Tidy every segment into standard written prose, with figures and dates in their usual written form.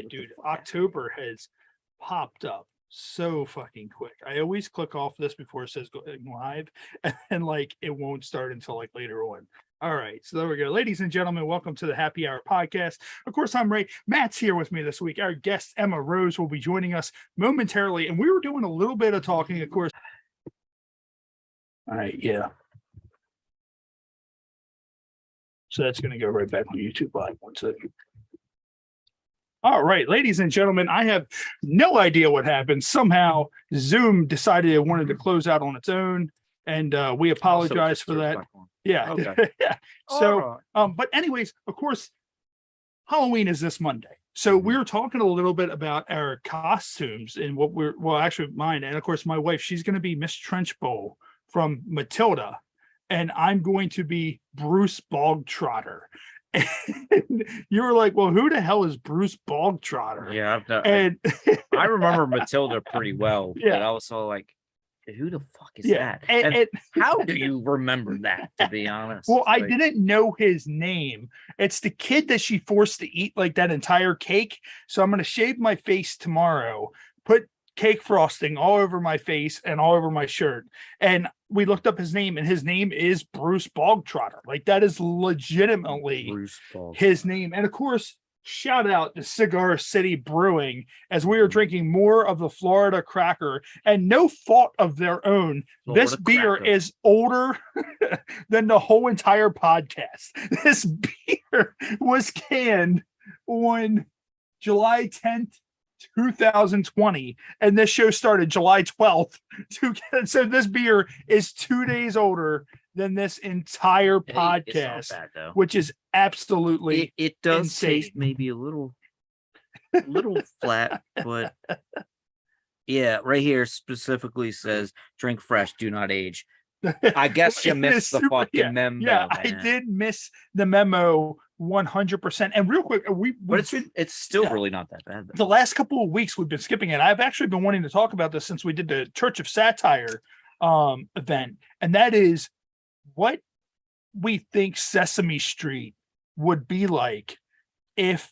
dude, October has popped up so fucking quick. I always click off this before it says going live, and like it won't start until like later on. All right, so there we go. Ladies and gentlemen, welcome to the Happy Hour podcast. Of course, I'm Ray. Matt's here with me this week. Our guest, Emma Rose, will be joining us momentarily, and we were doing a little bit of talking, of course. All right, yeah. So that's going to go right back on YouTube Live. 1 second. All right, ladies and gentlemen, I have no idea what happened. Somehow, Zoom decided it wanted to close out on its own, and we apologize for that. Yeah. Okay. Yeah. So, but anyways, of course, Halloween is this Monday. So we were talking a little bit about our costumes and what actually mine. And of course, my wife, she's going to be Miss Trenchbowl from Matilda. And I'm going to be Bruce Bogtrotter. And you were like, well, who the hell is Bruce Bogtrotter? Yeah. And I remember Matilda pretty well. Yeah. But I was all like, who the fuck is Yeah, that? and How do you remember that, to be honest? well, I didn't know his name. It's the kid that she forced to eat like that entire cake. So I'm going to shave my face tomorrow, put cake frosting all over my face and all over my shirt. And we looked up his name, and his name is Bruce Bogtrotter. Like, that is legitimately Bruce Bogtrotter. his name. And of course, shout out to Cigar City Brewing as we are drinking more of the Florida Cracker, and no fault of their own. This beer is older than the whole entire podcast. This beer was canned on July 10th, 2020, and this show started July 12th. So this beer is 2 days older than this entire podcast, It's not bad, which is absolutely it does insane. taste maybe a little flat, but yeah, right here specifically says drink fresh, do not age. I guess you missed the fucking memo. Yeah, man. I did miss the memo 100%. And real quick, But it's still really not that bad, though. The last couple of weeks we've been skipping it. I've actually been wanting to talk about this since we did the Church of Satire event, and that is what we think Sesame Street would be like if,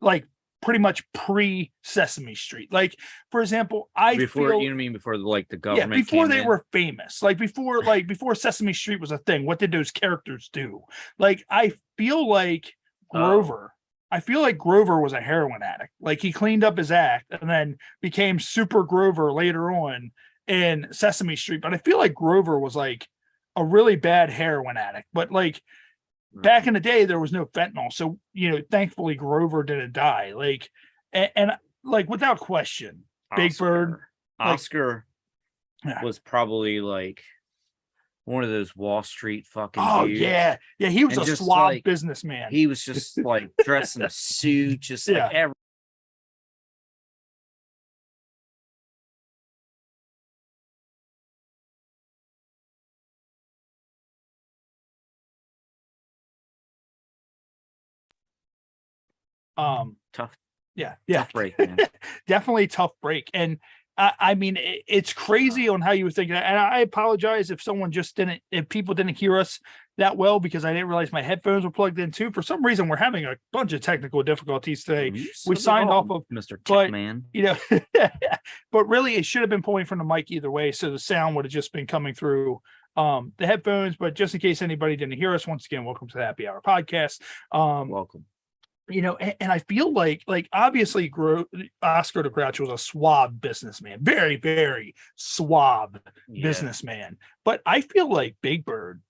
like, pretty much pre-Sesame Street. Like, for example, Before like the government, before they were famous, like before Sesame Street was a thing, what did those characters do? Like, I feel like Grover was a heroin addict. Like, he cleaned up his act and then became Super Grover later on in Sesame Street. But I feel like Grover was like a really bad heroin addict. But like, back in the day, there was no fentanyl, so thankfully Grover didn't die. Like, and like, without question, Big Bird, Oscar was probably like one of those Wall Street fucking dudes. yeah, he was a suave businessman. He was just like dressed in a suit, just like every. Tough break, man. Definitely tough break. And I mean, it's crazy on how you would think that. And I apologize if people didn't hear us that well, because I didn't realize my headphones were plugged in too. For some reason, we're having a bunch of technical difficulties today. We signed off of Mr. Tech Man. But really it should have been pulling from the mic either way, so the sound would have just been coming through the headphones. But just in case anybody didn't hear us, once again, welcome to the Happy Hour podcast. Welcome. And I feel like obviously Oscar the Grouch was a suave businessman, very, very suave businessman. But I feel like Big Bird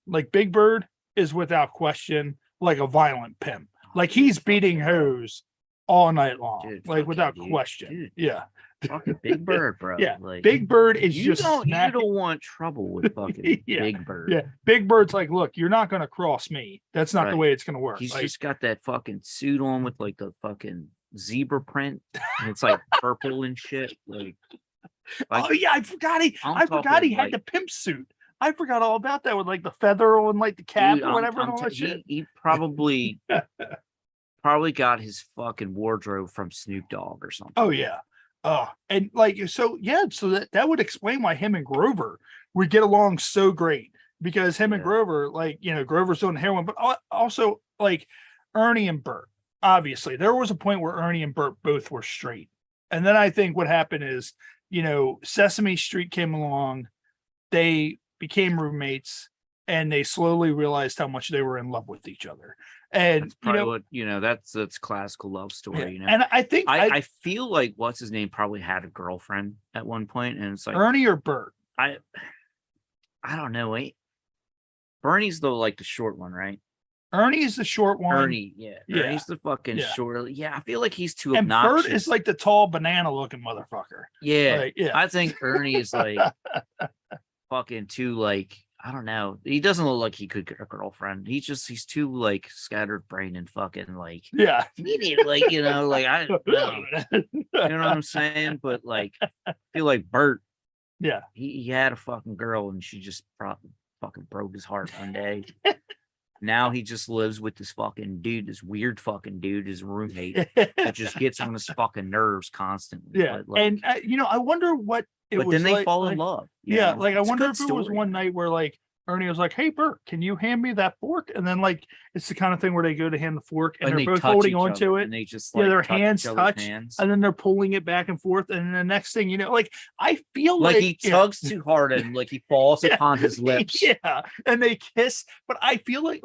is without question like a violent pimp. Like, he's beating hoes all night long, dude, without question. Dude. Yeah. Fucking Big Bird, bro. Yeah, like, Big Bird is you just don't want trouble with fucking Big Bird. Yeah, Big Bird's like, look, you're not gonna cross me. That's not the way it's gonna work. He's just got that fucking suit on with like the fucking zebra print, and it's like purple and shit. Like oh yeah, I forgot he had the pimp suit. I forgot all about that with like the feather on like the cap or whatever and all that shit. He probably got his fucking wardrobe from Snoop Dogg or something. Oh yeah. And like, so that would explain why him and Grover would get along so great, because him and Grover, like, Grover's doing heroin, but also like Ernie and Bert. obviously there was a point where Ernie and Bert both were straight. And then I think what happened is, Sesame Street came along, they became roommates, and they slowly realized how much they were in love with each other. And that's probably that's classical love story. And I think I feel like what's his name probably had a girlfriend at one point, and it's like Ernie or Bert. I don't know. Wait, Bernie's the short one, right? Ernie is the short one. Ernie's the fucking short. Yeah, I feel like he's too and obnoxious. Bert is like the tall banana looking motherfucker. Yeah, I think Ernie is like fucking too I don't know. He doesn't look like he could get a girlfriend. He's too scattered brain and fucking I don't know. You know what I'm saying? But I feel like Bert. Yeah, he had a fucking girl and she just fucking broke his heart one day. Now he just lives with this fucking dude, this weird fucking dude, his roommate, that just gets on his fucking nerves constantly. Yeah, and I wonder what it was. But then they fall in love. Yeah, I wonder if it was one night where Ernie was like, "Hey Bert, can you hand me that fork?" And then it's the kind of thing where they go to hand the fork and they're both holding onto it, and they just their hands touch, and then they're pulling it back and forth, and then the next thing I feel like he tugs too hard and he falls upon his lips. Yeah, and they kiss, but I feel like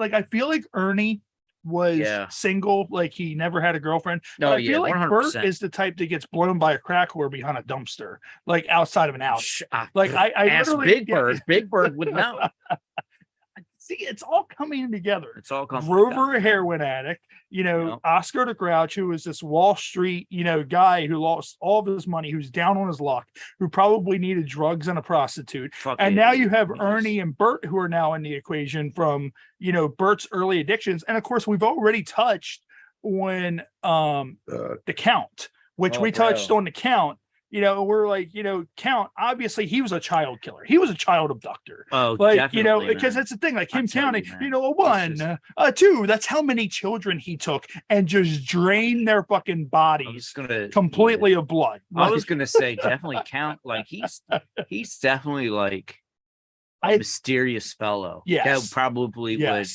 Ernie was single, he never had a girlfriend. No, I feel like 100%. Bert is the type that gets blown by a crack whore behind a dumpster, outside of an ouch. I ask Big Bird would know. See, it's all coming together. It's all coming. Grover, a heroin addict, Oscar the Grouch, who was this Wall Street, guy who lost all of his money, who's down on his luck, who probably needed drugs and a prostitute. And now you have Ernie and Bert, who are now in the equation from, Bert's early addictions. And of course, we've already touched on the Count, which we touched on the Count. We're Count, obviously he was a child killer. He was a child abductor. Oh, definitely, because that's the thing, him counting, a 1, a 2, that's how many children he took and just drained their fucking bodies completely of blood. I was going to say, definitely Count, he's definitely a mysterious fellow. Yes. That probably would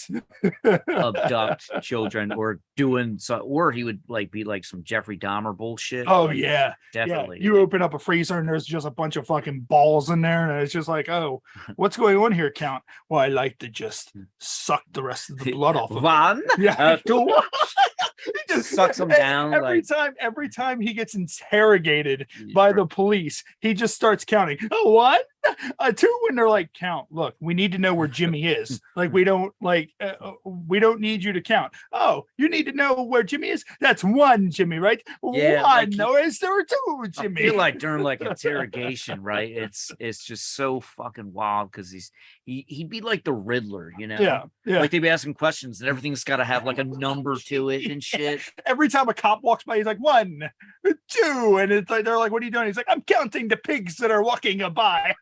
abduct children or he would be some Jeffrey Dahmer bullshit. Oh yeah, definitely. Yeah. You open up a freezer and there's just a bunch of fucking balls in there, and it's just oh, what's going on here, Count? Well, I like to just suck the rest of the blood off of one. Yeah, two. He just sucks them down every time he gets interrogated by the police. He just starts counting. Oh, 1, 2, when they're Count, look, we need to know where Jimmy is. We don't need you to count. Oh, you need to know where Jimmy is. That's 1, Jimmy, right? Yeah, 1. No, is there 2, Jimmy? I feel during interrogation, right? It's just so fucking wild because he'd be like the Riddler, Yeah. They'd be asking questions and everything's got to have a number to it and shit. Every time a cop walks by, he's 1, 2, and it's they're what are you doing? He's I'm counting the pigs that are walking by.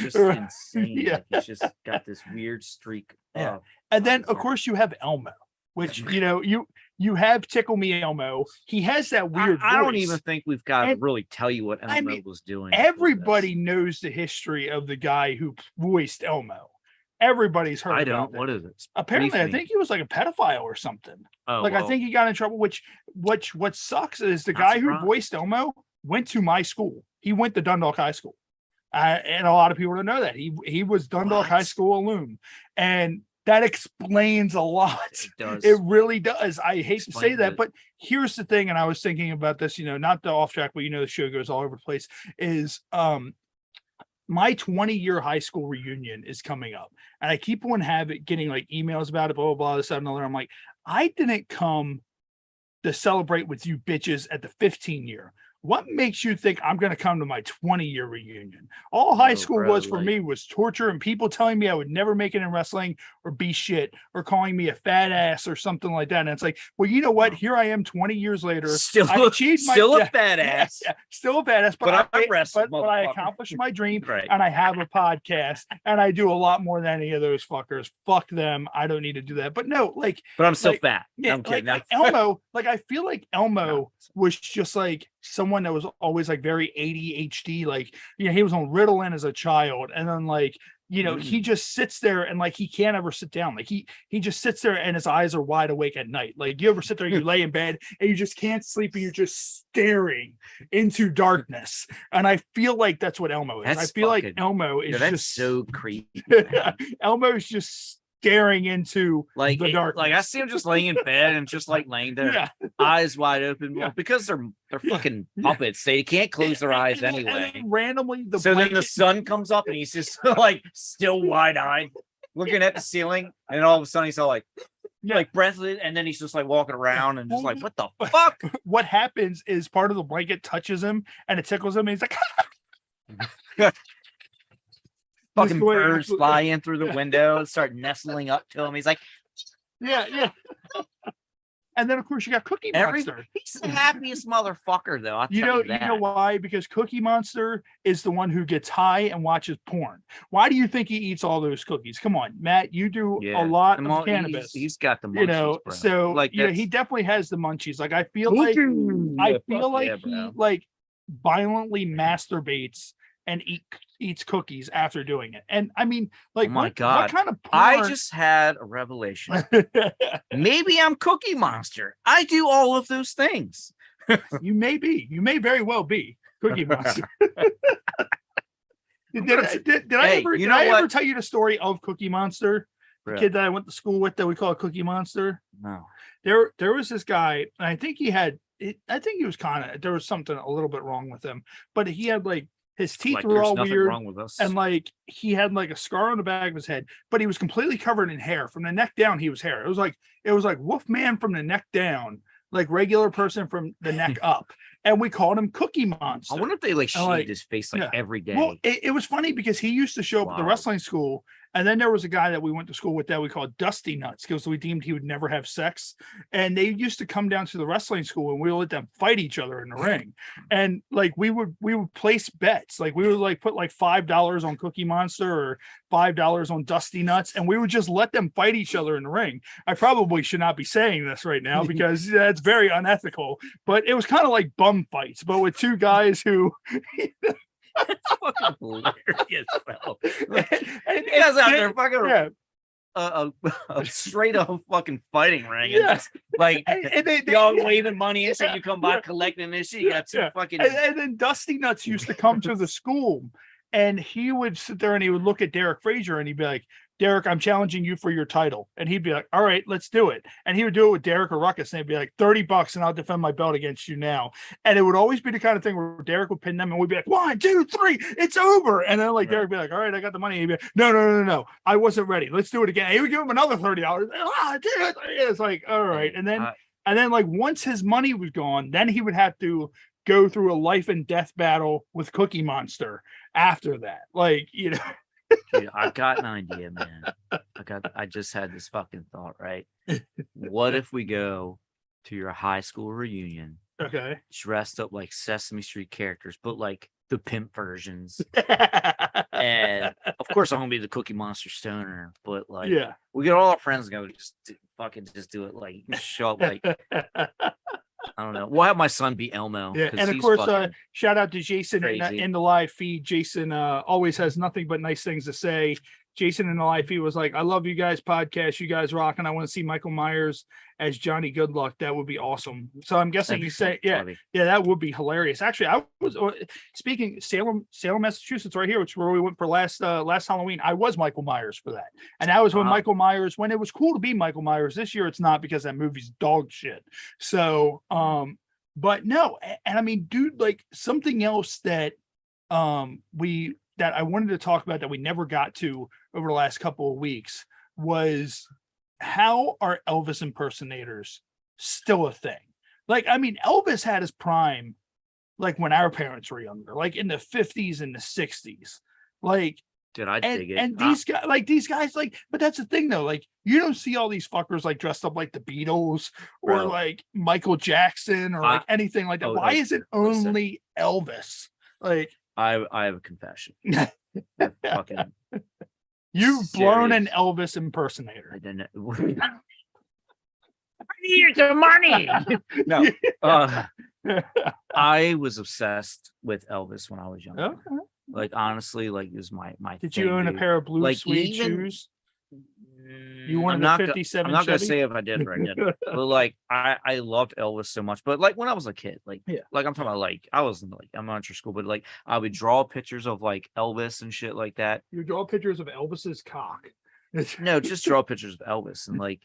Just insane. Yeah. He's just got this weird streak. Yeah. And then of course you have Elmo, which you have Tickle Me Elmo. He has that weird voice. I don't even think we've got to really tell you what Elmo was doing. Everybody knows the history of the guy who voiced Elmo. Everybody's heard. I don't. That. What is it? Apparently, I think he was a pedophile or something. Oh, I think he got in trouble. What sucks is the guy who voiced Elmo went to my school. He went to Dundalk High School, and a lot of people don't know that he was Dundalk High School alum, and that explains a lot. It does. It really does. I hate to say that, but here's the thing. And I was thinking about this. Not the off track, but the show goes all over the place. Is my 20-year high school reunion is coming up, and I keep on getting emails about it, blah, blah, blah, this, that, and another. I'm I didn't come to celebrate with you bitches at the 15-year. What makes you think I'm going to come to my 20-year reunion? All high school was for me was torture and people telling me I would never make it in wrestling or be shit or calling me a fat ass or something like that. And it's well, you know what? Here I am 20 years later. Still a fat ass. Yeah, still a fat ass. But I accomplished my dream, right. And I have a podcast and I do a lot more than any of those fuckers. Fuck them. I don't need to do that. But no, but I'm still fat. Yeah, I'm kidding. Elmo, I feel like Elmo was just someone that was always very ADHD. He was on Ritalin as a child, and then you know, he just sits there and like he can't ever sit down. Like he just sits there and his eyes are wide awake at night. Like you ever sit there, you lay in bed and you just can't sleep and you're just staring into darkness. And I feel like that's what Elmo is. I feel like Elmo is just so creepy. Elmo is just staring into the dark. Like I see him just laying in bed and just like laying there, eyes wide open. Well, because they're fucking puppets. They can't close their eyes anyway. And randomly, then the sun comes up and he's just like still wide eyed, looking at the ceiling, and all of a sudden he's all like breathless, and then he's just like walking around and just like, what the fuck? What happens is part of the blanket touches him and it tickles him, and he's like. Fucking birds fly in through the window and start nestling up to him. He's like, yeah. And then of course you got Cookie Monster. He's the happiest motherfucker though. You know why? Because Cookie Monster is the one who gets high and watches porn. Why do you think he eats all those cookies? Come on, Matt. You do a lot of cannabis. He's got the munchies, you know, bro. So like he definitely has the munchies. Like I feel like he like violently masturbates and eats cookies after doing it. And I mean, like, oh my what kind of porn? I just had a revelation. Maybe I'm Cookie Monster. I do all of those things. You may very well be Cookie Monster. Did I ever tell you the story of Cookie Monster? The kid that I went to school with that we call Cookie Monster? No. There was this guy, and I think he was there was something a little bit wrong with him, but he had like his teeth were all weird, wrong with us. And like he had like a scar on the back of his head, but he was completely covered in hair from the neck down. He was hair. It was like Wolfman from the neck down, like regular person from the neck up. And we called him Cookie Monster. I wonder if they like shaved his face every day. Well, it was funny because he used to show up at the wrestling school. And then there was a guy that we went to school with that we called Dusty Nuts because we deemed he would never have sex. And they used to come down to the wrestling school and we would let them fight each other in the ring. And like we would place bets. Like we would like put like $5 on Cookie Monster or $5 on Dusty Nuts, and we would just let them fight each other in the ring. I probably should not be saying this right now because that's very unethical. But it was kind of like bum fights, but with two guys who That's fucking hilarious, bro. And you guys out there fucking a straight up fucking fighting ring. And just, like and they all waving money and shit. You come by collecting this shit. You got some fucking and then Dusty Nuts used to come to the school and he would sit there and he would look at Derek Frazier and he'd be like, Derek, I'm challenging you for your title. And he'd be like, all right, let's do it. And he would do it with Derek or Ruckus. And they'd be like, $30 and I'll defend my belt against you now. And it would always be the kind of thing where Derek would pin them and we'd be like, 1, 2, 3, it's over. And then like Derek would be like, all right, I got the money. And he'd be like, no. I wasn't ready. Let's do it again. And he would give him another $30. It's like, all right. And then like once his money was gone, then he would have to go through a life and death battle with Cookie Monster after that. Like, you know. Dude, I've got an idea, man. I just had this fucking thought, right? What if we go to your high school reunion, dressed up like Sesame Street characters, but like the pimp versions? And of course, I'm gonna be the Cookie Monster stoner, but like, we get all our friends together, just do it. Like, you can show up like. I don't know. We'll have my son be Elmo. Yeah, and of course, shout out to Jason in the live feed. Jason always has nothing but nice things to say. Jason in the live feed was like, I love you guys podcast. You guys rock. And I want to see Michael Myers as Johnny Goodluck. That would be awesome. So I'm guessing you say, that would be hilarious. Actually, I was speaking Salem, Massachusetts, right here, which is where we went for last Halloween. I was Michael Myers for that. And that was when Michael Myers, when it was cool to be Michael Myers. This year it's not because that movie's dog shit. So, but no. And I mean, dude, like something else that that I wanted to talk about that we never got to over the last couple of weeks was how are Elvis impersonators still a thing? Like, I mean, Elvis had his prime, like when our parents were younger, like in the 50s and the 60s. Like, did I dig it? And these guys, like, but that's the thing though, like you don't see all these fuckers like dressed up like the Beatles or like Michael Jackson or like anything like that. Why is it only Elvis? Like, I have a confession. You've blown an Elvis impersonator. I didn't. I need the money. No, I was obsessed with Elvis when I was younger. Like honestly, like is my Did thing, you own a dude. pair of blue Like suede even shoes? You wanted I'm a not 57 I'm not gonna Chevy? say if I did or I didn't, but like I loved Elvis so much. But like when I was a kid, Yeah. like I'm talking about like I wasn't like elementary school, but like I would draw pictures of like Elvis and shit like that. You draw pictures of Elvis's cock. No, just draw pictures of Elvis and like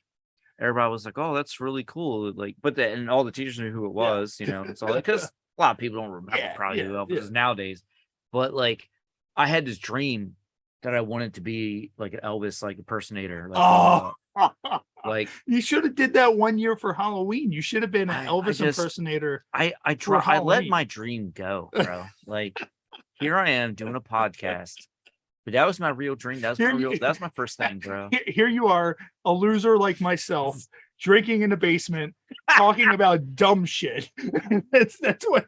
everybody was like, "Oh, that's really cool." Like, but then and all the teachers knew who it was, you know. And so because a lot of people don't remember probably who Elvis is nowadays. But like, I had this dream that I wanted to be like an Elvis like impersonator. Like you should have did that one year for Halloween. You should have been an I Elvis just impersonator. I let my dream go, bro. Like here I am doing a podcast. But that was my real dream. That's my first thing, bro. Here you are, a loser like myself, drinking in the basement, talking about dumb shit. that's what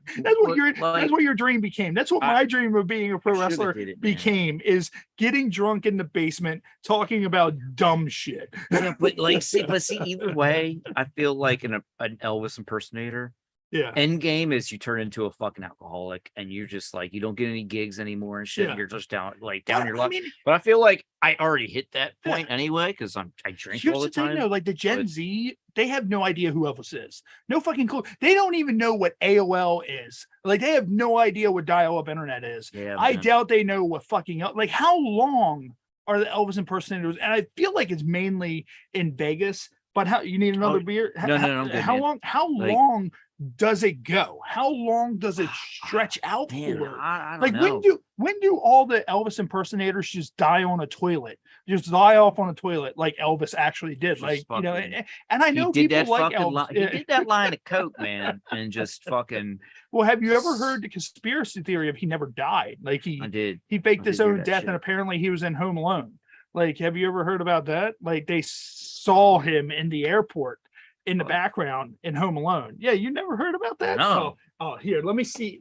your dream became. That's what my dream of being a pro wrestler became, is getting drunk in the basement, talking about dumb shit. Yeah, but like see, either way, I feel like an Elvis impersonator. Yeah. End game is you turn into a fucking alcoholic and you're just like you don't get any gigs anymore and shit. Yeah. You're just down your luck. But I feel like I already hit that point anyway because I drink all the time. Thing, though, like the Gen Z, they have no idea who Elvis is. No fucking clue. They don't even know what AOL is. Like they have no idea what dial-up internet is. Yeah, I doubt they know what fucking like how long are the Elvis impersonators? And I feel like it's mainly in Vegas. But how you need another beer? No, I'm good, how long? How long does it go? How long does it stretch out for? I don't know. When do all the Elvis impersonators just die on a toilet? Just die off on a toilet like Elvis actually did. Just like fucking, you know, and I know people like Elvis. He did that line of coke, man, and just fucking. Well, have you ever heard the conspiracy theory of he never died? Like he faked his own death, and apparently he was in Home Alone. Like, have you ever heard about that? Like they saw him in the airport in the background in Home Alone. Yeah, you never heard about that? No. Oh, here, let me see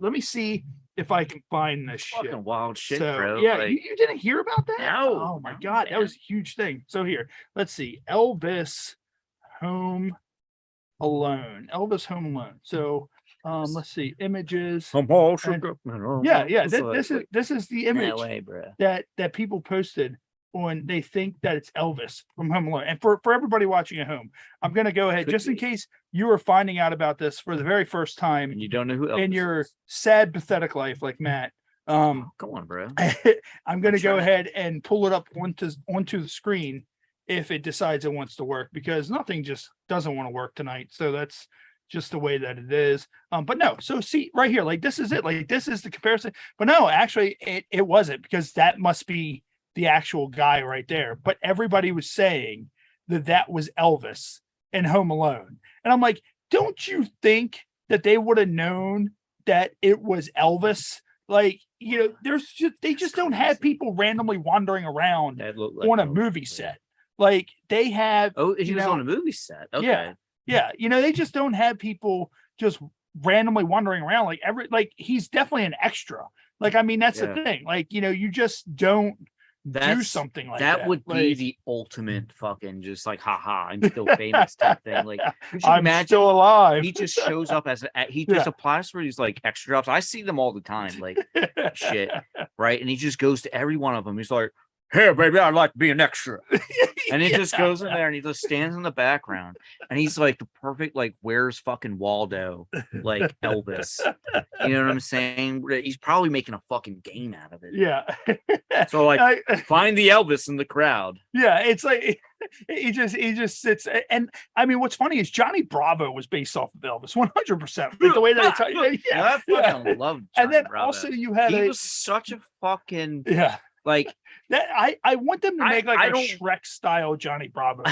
if I can find this shit. Fucking wild shit, so, bro. Yeah, like, you didn't hear about that? No. Oh my God, man. That was a huge thing. So here, let's see. Elvis Home Alone. Elvis Home Alone. So let's see, images. This is the image that people posted when they think that it's Elvis from Home Alone. And for everybody watching at home, I'm going to go ahead, just in case you are finding out about this for the very first time. And you don't know who Elvis in your sad, pathetic life like Matt. Come on, bro. I'm going to go ahead and pull it up onto the screen if it decides it wants to work, because nothing just doesn't want to work tonight. So that's just the way that it is. But no, so see right here, like this is it. Like this is the comparison. But no, actually it wasn't, because that must be the actual guy right there. But everybody was saying that was Elvis in Home Alone. And I'm like, don't you think that they would have known that it was Elvis? Like, you know, they just don't have people randomly wandering around on a movie set. Like they have. Oh, he was on a movie set. Okay. Yeah. You know, they just don't have people just randomly wandering around. Like he's definitely an extra. Like, I mean, that's the thing. Like, you know, you just don't do something like that. That would be the ultimate fucking just like, haha, I'm still famous type thing. Like, I'm still alive. He just shows up as he just applies for these like extra jobs. I see them all the time, like shit, right? And he just goes to every one of them. He's like, "Hey, baby, I'd like to be an extra." And he just goes in there and he just stands in the background. And he's like the perfect, like, where's fucking Waldo? Like Elvis. You know what I'm saying? He's probably making a fucking game out of it. Yeah. So like find the Elvis in the crowd. Yeah, it's like he just sits. And I mean, what's funny is Johnny Bravo was based off of Elvis 100%. Like the way that I fucking loved Johnny And then Bravo. also you had he was such a fucking like that. I want them to make like a Shrek style Johnny Bravo.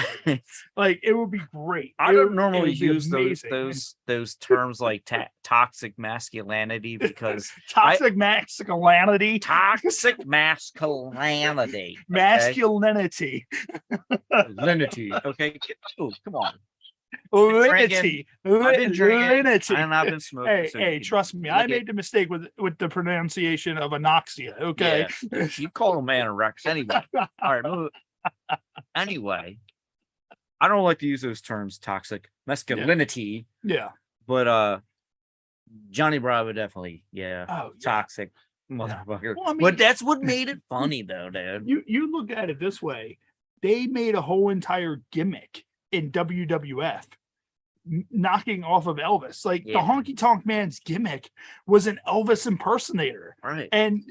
Like it would be great. I don't normally use those terms like toxic masculinity, because toxic masculinity. Masculinity. Okay. Oh, come on. Linity. I've been drinking and I've been smoking. Hey, trust me, I made the mistake with the pronunciation of anoxia. Okay, you call a man a Rex anyway. All right. Anyway, I don't like to use those terms, toxic masculinity. Yeah, but Johnny Bravo definitely, toxic motherfucker. Well, I mean, but that's what made it funny, though, dude. You look at it this way: they made a whole entire gimmick in WWF, knocking off of Elvis. Like the Honky Tonk Man's gimmick was an Elvis impersonator, right? And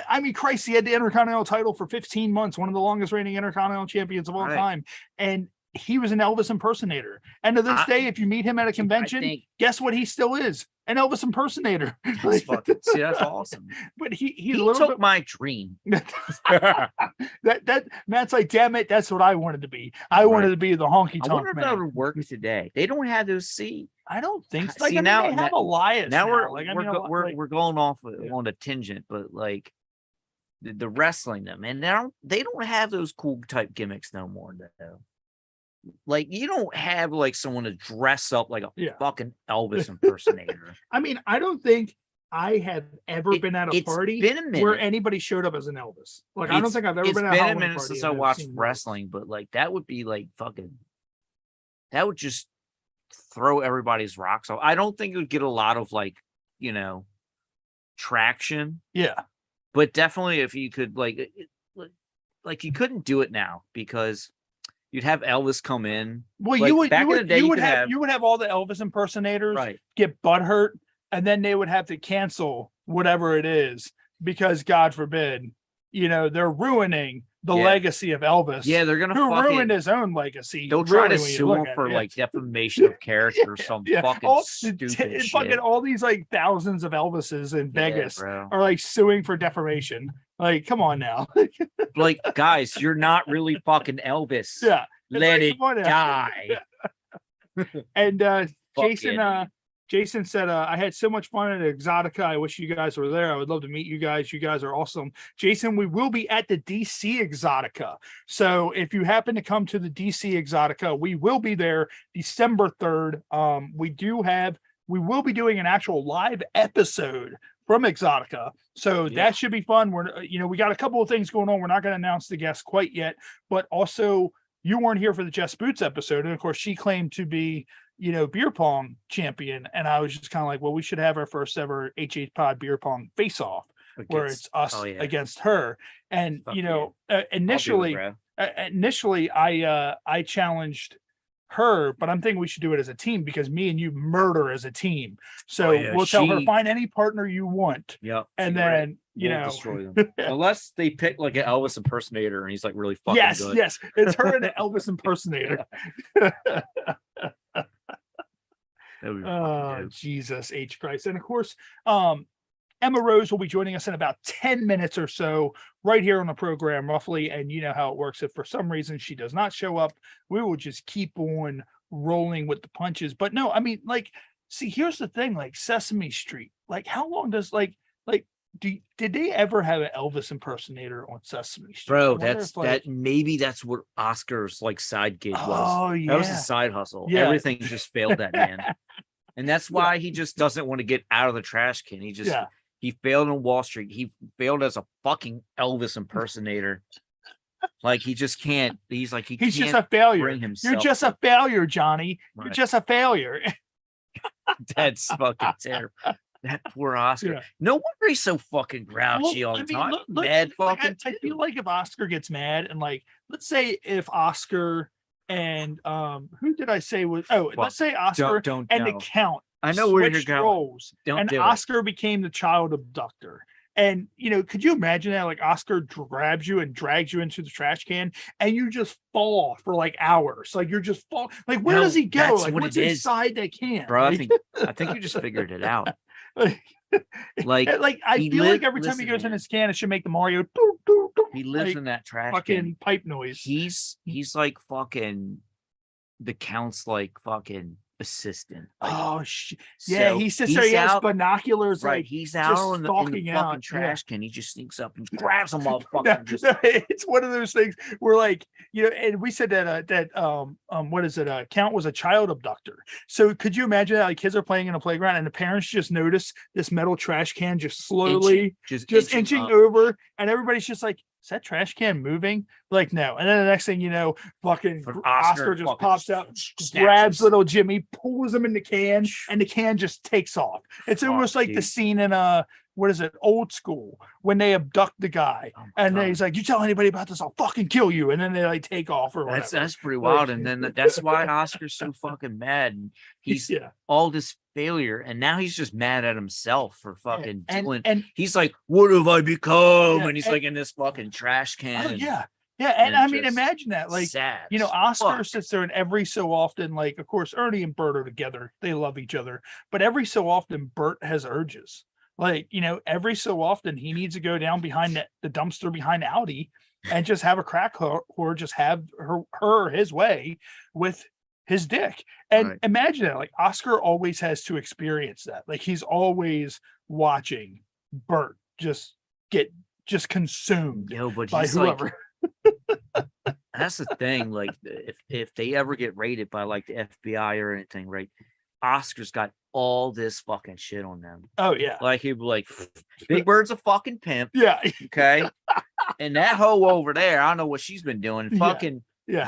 I mean, Christ, he had the Intercontinental title for 15 months, one of the longest reigning Intercontinental champions of all time, and he was an Elvis impersonator. And to this day, if you meet him at a convention, guess what? He still is an Elvis impersonator. That's awesome. But he a little bit my dream. that Matt's like, damn it, that's what I wanted to be. I wanted to be the Honky Tonk Man. I wonder if that would work today. They don't have those seats. I don't think so. Like, now they have Elias. Now we're going off on a tangent, but like the wrestling them, and they don't have those cool type gimmicks no more though. Like, you don't have like someone to dress up like a fucking Elvis impersonator. I mean, I don't think I have ever been at a party where anybody showed up as an Elvis. Like, I don't think I've ever been at a minute since I watched wrestling, but like that would be like that would just throw everybody's rocks off. I don't think it would get a lot of like, traction. Yeah. But definitely if you could like you couldn't do it now because you'd have Elvis come in. Well, like, you would have all the Elvis impersonators get butthurt, and then they would have to cancel whatever it is because, God forbid, they're ruining the legacy of Elvis. Yeah, they're gonna ruin his own legacy. They'll try to sue him for like defamation of character or some fucking stupid shit. Fucking all these like thousands of Elvises in Vegas are like suing for defamation. Like, come on now. Like, guys, you're not really fucking Elvis. Yeah. Let it die. And Jason said, I had so much fun at Exotica. I wish you guys were there. I would love to meet you guys. You guys are awesome. Jason, we will be at the DC Exotica. So if you happen to come to the DC Exotica, we will be there December 3rd. We will be doing an actual live episode from Exotica. So that should be fun. We got a couple of things going on. We're not going to announce the guests quite yet, but also you weren't here for the Jess Boots episode. And of course she claimed to be, beer pong champion. And I was just kind of like, well, we should have our first ever HH Pod beer pong face off where it's us against her. And, initially I challenged her, but I'm thinking we should do it as a team because me and you murder as a team. So we'll tell her, find any partner you want. Yeah. And then, we'll destroy them. Unless they pick like an Elvis impersonator and he's like really fucking good. Yes. It's her and an Elvis impersonator. Jesus H. Christ. And of course, Emma Rose will be joining us in about 10 minutes or so right here on the program, roughly. And you know how it works. If for some reason she does not show up, we will just keep on rolling with the punches. But no, I mean, like, see, here's the thing, like Sesame Street, like how long does did they ever have an Elvis impersonator on Sesame Street? Bro, maybe that's what Oscar's like side gig was. Oh, yeah. That was his side hustle. Yeah. Everything just failed that man. And that's why he just doesn't want to get out of the trash can. He failed on Wall Street. He failed as a fucking Elvis impersonator. Like he just can't. He's just a failure. You're just a failure, Johnny. Right. You're just a failure. That's fucking terrible. That poor Oscar. Yeah. No wonder he's so fucking grouchy all the time. Mad fucking. I feel like if Oscar gets mad and like, let's say if Oscar and who did I say was? Oh, let's say Oscar and the Count. I know where you're going. And Oscar became the child abductor. And could you imagine that? Like Oscar grabs you and drags you into the trash can, and you just fall for like hours. Like you're just fall. Like where does he go? Like what's inside that can? Bro, I think you just figured it out. Like I feel like every time he goes in his can, it should make the Mario. He lives in that trash fucking can. Pipe noise. He's like fucking the Count's like fucking assistant. Like, yeah, he sits there. He has binoculars. Right, like, he's out in the fucking trash can. He just sneaks up and grabs him motherfucker. It's one of those things where, like, and we said that what is it? Count was a child abductor. So could you imagine that? Like kids are playing in a playground and the parents just notice this metal trash can just slowly just inching over, and everybody's just like, is that trash can moving? Like, no. And then the next thing you know, fucking Oscar just pops out, grabs little Jimmy, pulls him in the can, and the can just takes off. It's almost like the scene in what is it, Old School, when they abduct the guy, and then he's like, "You tell anybody about this, I'll fucking kill you." And then they like take off or whatever. That's pretty wild. And then that's why Oscar's so fucking mad. And he's all this failure, and now he's just mad at himself for fucking doing. And he's like, "What have I become?" And he's like in this fucking trash can. Oh, yeah. And I mean, imagine that. Like, sad. You know, Oscar sits there, and every so often, like, of course, Ernie and Bert are together. They love each other. But every so often, Bert has urges. Like, you know, every so often he needs to go down behind the dumpster behind Audi and just have a crack whore just have her his way with his dick. And imagine that. Like, Oscar always has to experience that. Like, he's always watching Bert just get consumed by whoever. Like, that's the thing. Like, if they ever get raided by like the FBI or anything, right? Oscar's got all this fucking shit on them. Oh yeah. Like, he'd be like, Big Bird's a fucking pimp. Yeah. Okay. And that hoe over there, I don't know what she's been doing. Fucking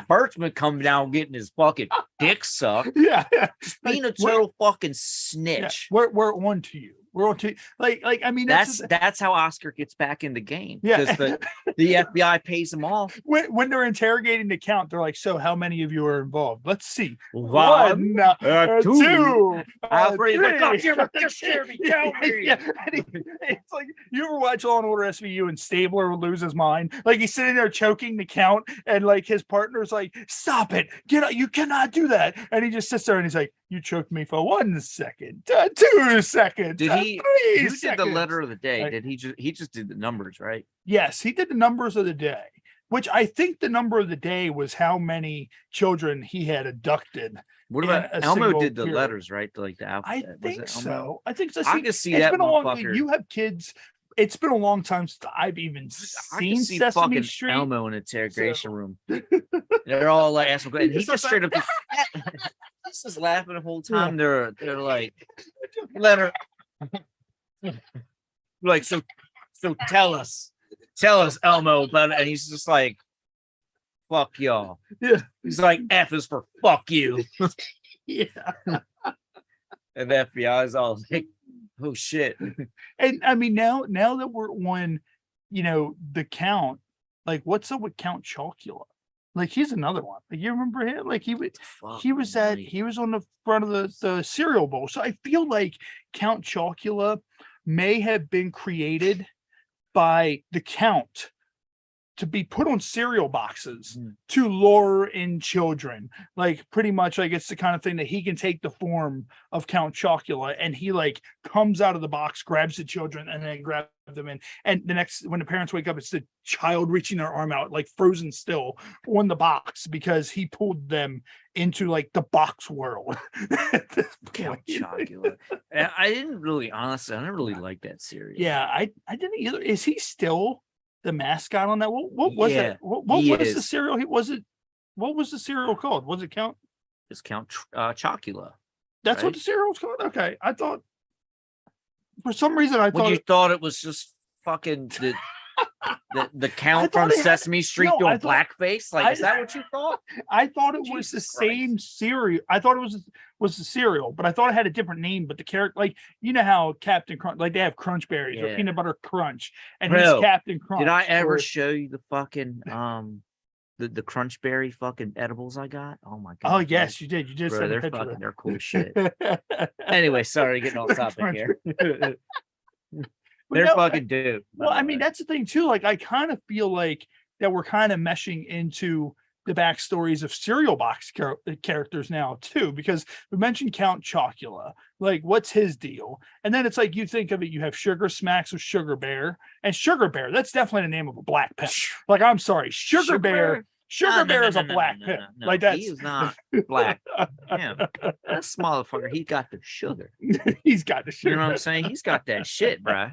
Bert's been coming down getting his fucking dick sucked. Yeah. Just being a total fucking snitch. We're on to you. We're on to like I mean that's how Oscar gets back in the game. Yeah. Because the FBI pays him off. When they're interrogating the count, they're like, "So how many of you are involved? Let's see. One, two, Alfred, three." just hear me, tell me. Yeah. It's like, you ever watch Law and Order SVU and Stabler will lose his mind? Like, he's sitting there choking the count, and like his partner's like, "Stop it, get out, you cannot do that." And he just sits there and he's like, "You choked me for 1 second, 2 seconds." Did he? Who did the letter of the day? Like, did he just did the numbers, right? Yes, he did the numbers of the day, which I think the number of the day was how many children he had abducted. What about Elmo did the letters, right? Like the I think so. I think so. I can see that. Been a long, you have kids. It's been a long time since I've even seen Sesame Street. Elmo in an interrogation room. They're all like asking, and he just straight up he's just laughing the whole time. They're like, letter. Like, so tell us Elmo about it. And he's just like, fuck y'all. Yeah. He's like, F is for fuck you. Yeah. And the FBI is all like, oh shit. And I mean, now that we're on, you know, the count, like, what's up with Count Chocula? Like, he's another one. Like, you remember him? Like, he was on the front of the cereal bowl. So I feel like Count Chocula may have been created by the Count to be put on cereal boxes to lure in children. Like, pretty much, like, it's the kind of thing that he can take the form of Count Chocula, and he like comes out of the box, grabs the children, and then grabs them in. And when the parents wake up, it's the child reaching their arm out, like frozen still on the box, because he pulled them into like the box world. Count Chocula. I didn't really like that series. Yeah, I didn't either. Is he still the mascot on that? What was it? What was the cereal? What was the cereal called? Was it Count? It's Count Chocula. That's right? What the cereal was called? Okay. I thought, for some reason, you thought it was just fucking the Count from Sesame Street doing blackface. Like, is that what you thought? I thought it was the same cereal. I thought it was the cereal, but I thought it had a different name. But the character, like, you know how Captain Crunch, like, they have Crunch Berries or Peanut Butter Crunch, and he's Captain Crunch. Did I ever show you the fucking the Crunch Berry fucking edibles I got? Oh my god! Oh yes, you did. You just said they're cool shit. Anyway, sorry, getting off topic here. They're fucking dope. Well, I mean, that's the thing too. Like, I kind of feel like that we're kind of meshing into the backstories of cereal box characters now too, because we mentioned Count Chocula. Like, what's his deal? And then it's like, you think of it, you have Sugar Smacks with Sugar Bear, and Sugar Bear, that's definitely the name of a black pimp. Like, I'm sorry, Sugar Bear is a black pimp. Like, that's, he is not black. Yeah, that motherfucker, he got the sugar. He's got the sugar. You know what I'm saying? He's got that shit, bro.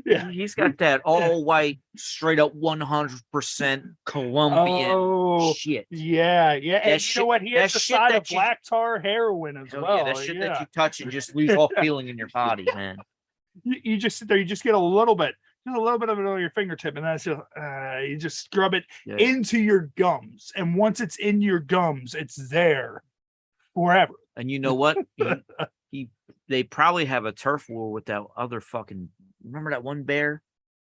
Yeah, he's got that all white, straight up 100% Colombian shit. Yeah. And you know what? He has the side of black tar heroin as well. Yeah, that shit that you touch and just lose all feeling in your body, man. You just sit there, you just get a little bit. just a little bit of it on your fingertip, and that's just you just scrub it Yeah. into your gums, and once it's in your gums, it's there forever. And you know what? They probably have a turf war with that other fucking. Remember that one bear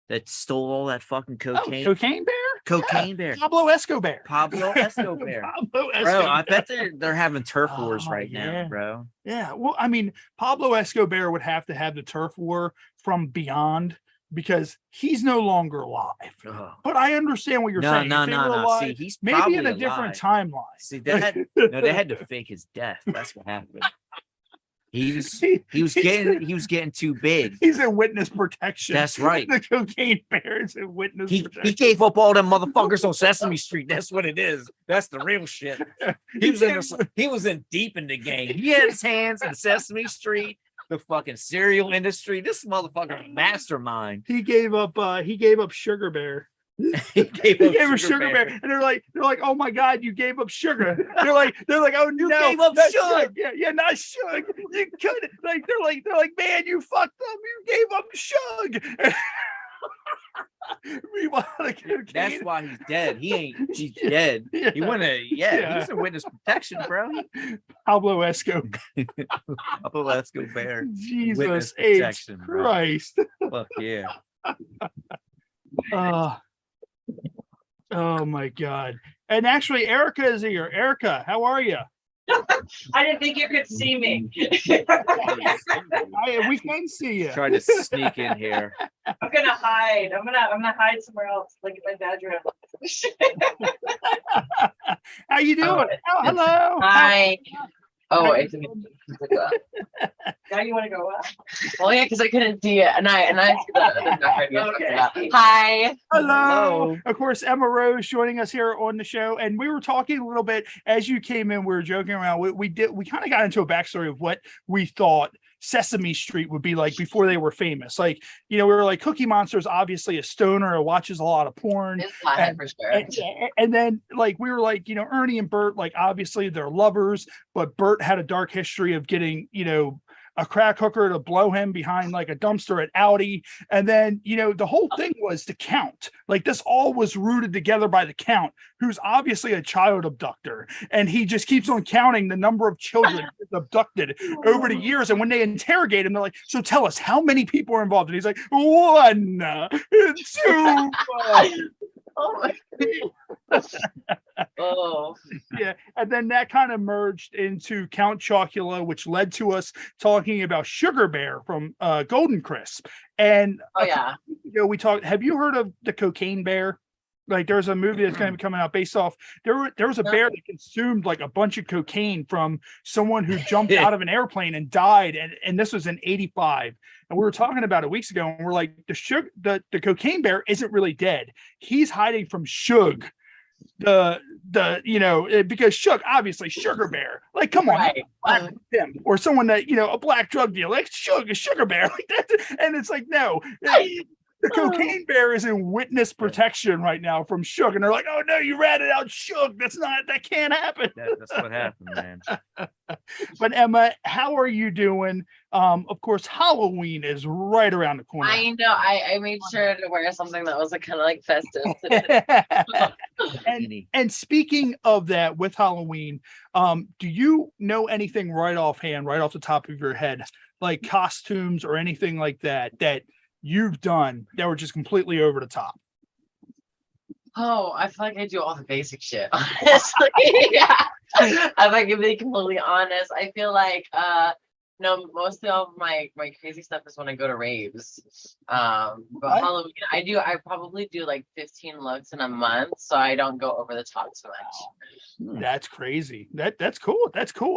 that stole all that fucking cocaine? Cocaine bear? Cocaine bear. Pablo Escobar. Pablo Escobar. Pablo Escobar. Bro, I bet they're having turf wars Oh, right yeah. now, bro. Yeah. Well, I mean, Pablo Escobar would have to have the turf war from beyond because he's no longer alive. Ugh. But I understand what you're saying. No. If they were See, alive, he's maybe in a probably different alive. timeline. See, they had to fake his death. That's what happened. He was getting too big. He's in witness protection. That's right. The cocaine bear is in witness He protection. gave up all them motherfuckers on Sesame Street. That's what it is. That's the real shit. He was in deep in the game. He had his hands in Sesame Street, the fucking cereal industry. This motherfucker mastermind. He gave up Sugar Bear. He gave up Sugar Bear. And they're like, oh my God, you gave up sugar. They're like, oh You no, gave up not sugar. Yeah, not sugar. You could like they're like, man, you fucked up. You gave up sugar. Meanwhile, That's why he's dead. He's dead. Yeah. He went he's in witness protection, bro. Pablo Escobar. Pablo Escobar. Jesus Witness H. protection, bro. Christ. Fuck yeah. Oh my God. And actually, Erica is here. Erica, how are you? I didn't think you could see me. We can see you. Try to sneak in here. I'm gonna hide. I'm gonna hide somewhere else, like in my bedroom. How you doing? Oh, hello. Hi. Oh, I think now you want to go up? Well, yeah, because I couldn't see it, and I okay. Hi. Hello. Of course, Emma Rose joining us here on the show, and we were talking a little bit as you came in. We were joking around. We kind of got into a backstory of what we thought Sesame Street would be like before they were famous. Like, we were like, Cookie Monster's obviously a stoner who watches a lot of porn. For sure. And then like we were like, Ernie and Bert, like obviously they're lovers, but Bert had a dark history of getting, a crack hooker to blow him behind like a dumpster at Audi. And then, the whole thing was the Count. Like this all was rooted together by the Count, who's obviously a child abductor. And he just keeps on counting the number of children abducted over the years. And when they interrogate him, they're like, so tell us how many people are involved. And he's like, 1, 2. Oh my Oh yeah, and then that kind of merged into Count Chocula, which led to us talking about Sugar Bear from Golden Crisp. And we talked. Have you heard of the Cocaine Bear? Like, there's a movie that's going to be coming out based off. There was a bear that consumed like a bunch of cocaine from someone who jumped out of an airplane and died. And this was in '85. And we were talking about it weeks ago, and we're like, the Cocaine Bear isn't really dead. He's hiding from Suge. Because Suge, obviously Sugar Bear, like, come on, him or someone that, a black drug dealer, like Suge, a Sugar Bear, like that. And it's like, no, the Cocaine Bear is in witness protection right now from Suge. And they're like, oh no, you ratted out Suge. That can't happen. That's what happened, man. But Emma, how are you doing? Of course, Halloween is right around the corner. I know. I made sure to wear something that was like kind of like festive. and speaking of that, with Halloween, do you know anything right off the top of your head, like costumes or anything like that you've done that were just completely over the top? Oh, I feel like I do all the basic shit, honestly. Yeah. If I can be completely honest, I feel like mostly all of my crazy stuff is when I go to raves. But Halloween, I probably do like 15 looks in a month, so I don't go over the top too much. That's crazy. That's cool.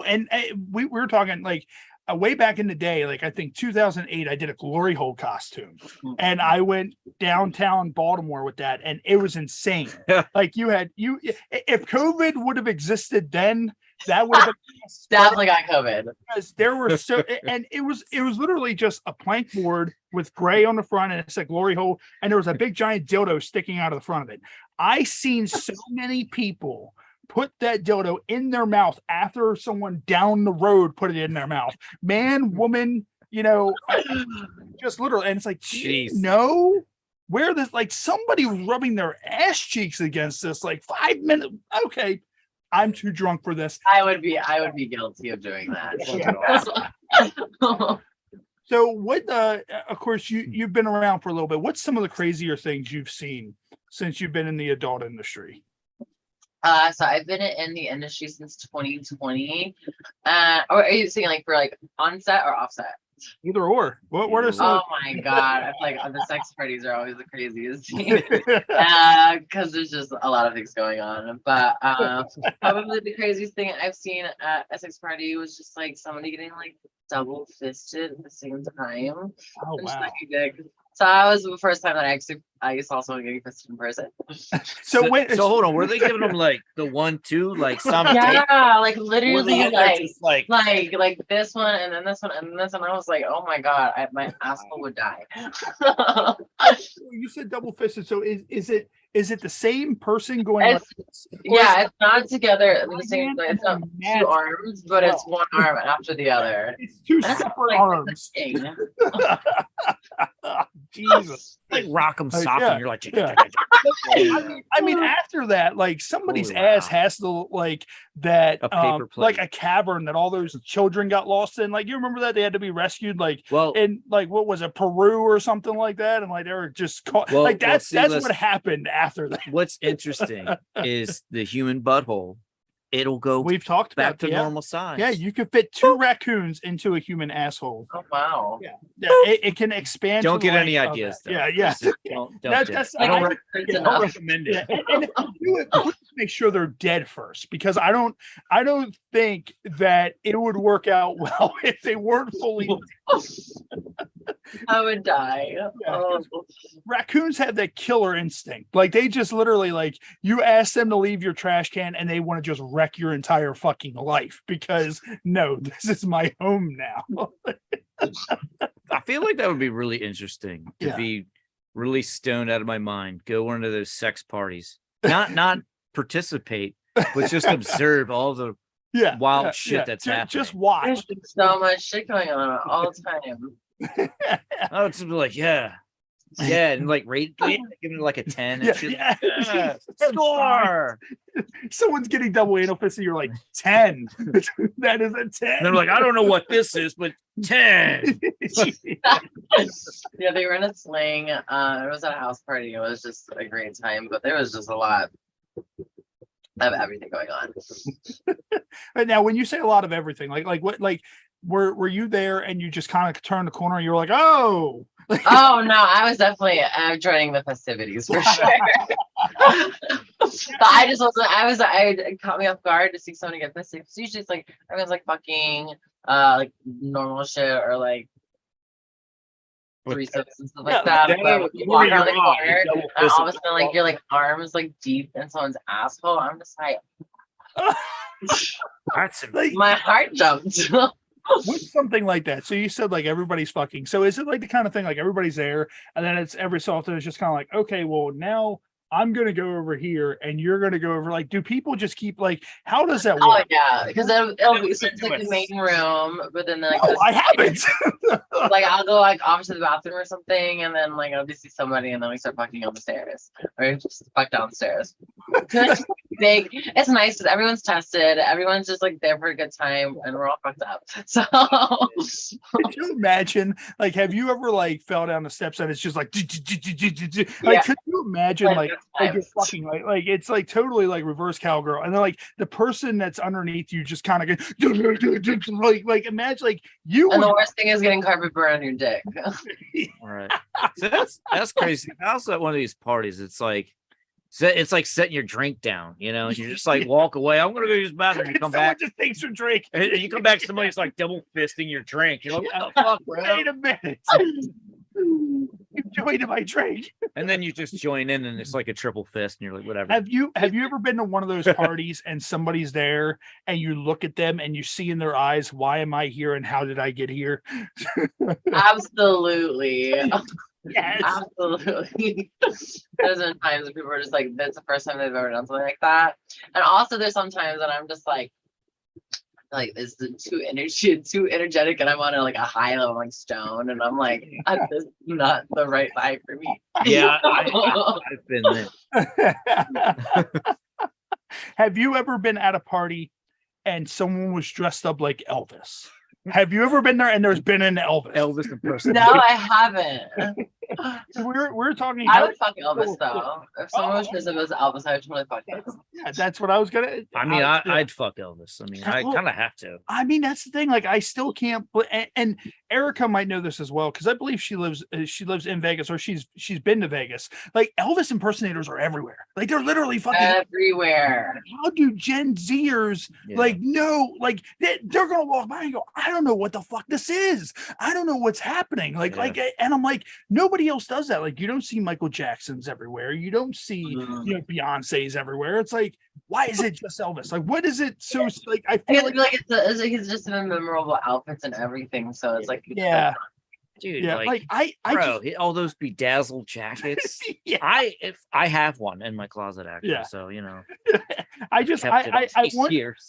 And we were talking like way back in the day, like I think 2008, I did a glory hole costume, and I went downtown Baltimore with that, and it was insane. Like if COVID would have existed then, that would have been definitely got COVID, because there were and it was literally just a plank board with gray on the front, and it said glory hole, and there was a big giant dildo sticking out of the front of it. I seen so many people put that dildo in their mouth after someone down the road put it in their mouth. Man, woman, just literally. And it's like, jeez. No, where this like somebody was rubbing their ass cheeks against this like 5 minutes. Okay, I'm too drunk for this. I would be guilty of doing that. So what of course you've been around for a little bit. What's some of the crazier things you've seen since you've been in the adult industry? So I've been in the industry since 2020. Or are you saying like for like on set or offset? Either or. What are some? Oh my god! I feel like the sex parties are always the craziest. Because there's just a lot of things going on. But probably the craziest thing I've seen at a sex party was just like somebody getting like double fisted at the same time. Oh wow! So that was the first time that I saw someone getting fisted in person. So hold on, were they giving them like the 1-2, like some? Yeah, like literally, like this one and then this one and this one. I was like, oh my god, my asshole would die. You said double fisted. So is it the same person going? It's not together at the same time. It's not two arms, but it's one arm after the other. It's two separate arms. Jesus, like rock'em sock'em. Yeah, You're like, I mean, after that, like somebody's ass has to like that, like a cavern that all those children got lost in. Like, you remember that they had to be rescued, like, in like what was it, Peru or something like that, and like they were just caught. Like that's what happened after that. What's interesting is the human butthole. It'll go. We've talked back about to normal size. Yeah, you could fit 2 raccoons into a human asshole. Oh wow! Yeah, it can expand. Don't get any ideas. Yeah. I don't recommend it. And do it, please make sure they're dead first, because I don't think that it would work out well if they weren't fully. I would die. Raccoons have that killer instinct. Like they just literally, like, you ask them to leave your trash can and they want to just wreck your entire fucking life, because no, this is my home now. I feel like that would be really interesting to be really stoned out of my mind, go one of those sex parties, not participate, but just observe all the wild shit that's happening. Just watch. There's so much shit going on all the time. I would be like, and like rate, give it like a 10. And score. Someone's getting double anal fist, and you're like 10. That is a 10. And they're like, I don't know what this is, but 10. Yeah, they were in a sling. It was at a house party. It was just a great time, but there was just a lot of everything going on. But now, when you say a lot of everything, like what, like were you there and you just kind of turned the corner and you were like, oh. Oh no, I was definitely joining the festivities for sure. But I just wasn't. It caught me off guard to see someone get fisted. Because usually it's like everyone's like fucking like normal shit, or like threesomes and stuff like that. But you walk around the corner and all of a sudden, like, you're like arms like deep in someone's asshole. I'm just like, my heart jumped. What's something like that? So you said like everybody's fucking. So is it like the kind of thing like everybody's there, and then it's every so often it's just kind of like, okay, well now I'm gonna go over here and you're gonna go over. Like, do people just keep like? How does that work? Oh yeah, because it'll be so it's like the main room, but then like I haven't. Like I'll go like off to the bathroom or something, and then like I'll just see somebody, and then we start fucking on the stairs, or just fuck downstairs. It's big. It's nice because everyone's tested. Everyone's just like there for a good time, and we're all fucked up. So could you imagine? Like, have you ever like fell down the steps and it's just like, like, could you imagine like you're fucking like it's like totally like reverse cowgirl, and then like the person that's underneath you just kind of goes like imagine like you. And the worst thing is getting carpet burn on your dick. All right, so that's crazy. Also, at one of these parties, it's like setting your drink down, you know, and you just like walk away. I'm gonna go use the bathroom. You come back, just takes your drink, and you come back. Somebody's like double fisting your drink. You're like, what the fuck, bro? Wait a minute. You joined my drink, and then you just join in, and it's like a triple fist, and you're like, whatever. Have you ever been to one of those parties and somebody's there, and you look at them and you see in their eyes, why am I here and how did I get here? Absolutely. Yes. Absolutely. There's been times when people are just like, that's the first time they've ever done something like that. And also there's some times that I'm just like like is the too energetic, and I'm on a high level like stone, and I'm like, this is not the right vibe for me. Yeah, I've been there. Have you ever been at a party and someone was dressed up like Elvis? Have you ever been there and there's been an Elvis impersonator? No, I haven't. We're talking. I would fuck Elvis though. If someone was dressed up as Elvis, I would totally fuck Elvis. Yeah, that's what I was gonna. I mean, I'd fuck Elvis. I mean, I kind of have to. I mean, that's the thing. Like, I still can't. And Erica might know this as well because I believe she lives in Vegas, or she's been to Vegas. Like, Elvis impersonators are everywhere. Like, they're literally fucking everywhere. How do Gen Zers know? Like, they're gonna walk by and go, I don't know what the fuck this is. I don't know what's happening. And I'm like, nobody else does that. Like, you don't see Michael Jacksons everywhere. You don't see Beyonce's everywhere. It's like, why is it just Elvis? Like, what is it? So like, I feel like he's just in memorable outfits and everything. So it's like, dude, yeah, like all those bedazzled jackets. I have one in my closet actually. Yeah. So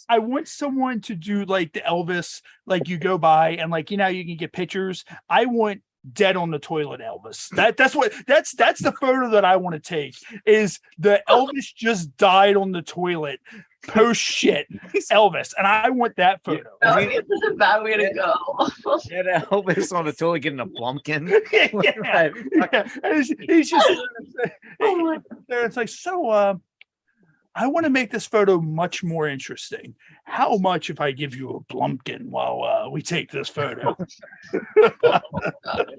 I want someone to do like the Elvis, like you go by and like you can get pictures. I want dead on the toilet Elvis. That's the photo that I want to take, is the Elvis just died on the toilet post shit Elvis, and I want that photo. This is a bad way to go. Elvis on the toilet getting a plumpkin. Yeah. He's just it's like, so I want to make this photo much more interesting. How much if I give you a plumpkin while we take this photo?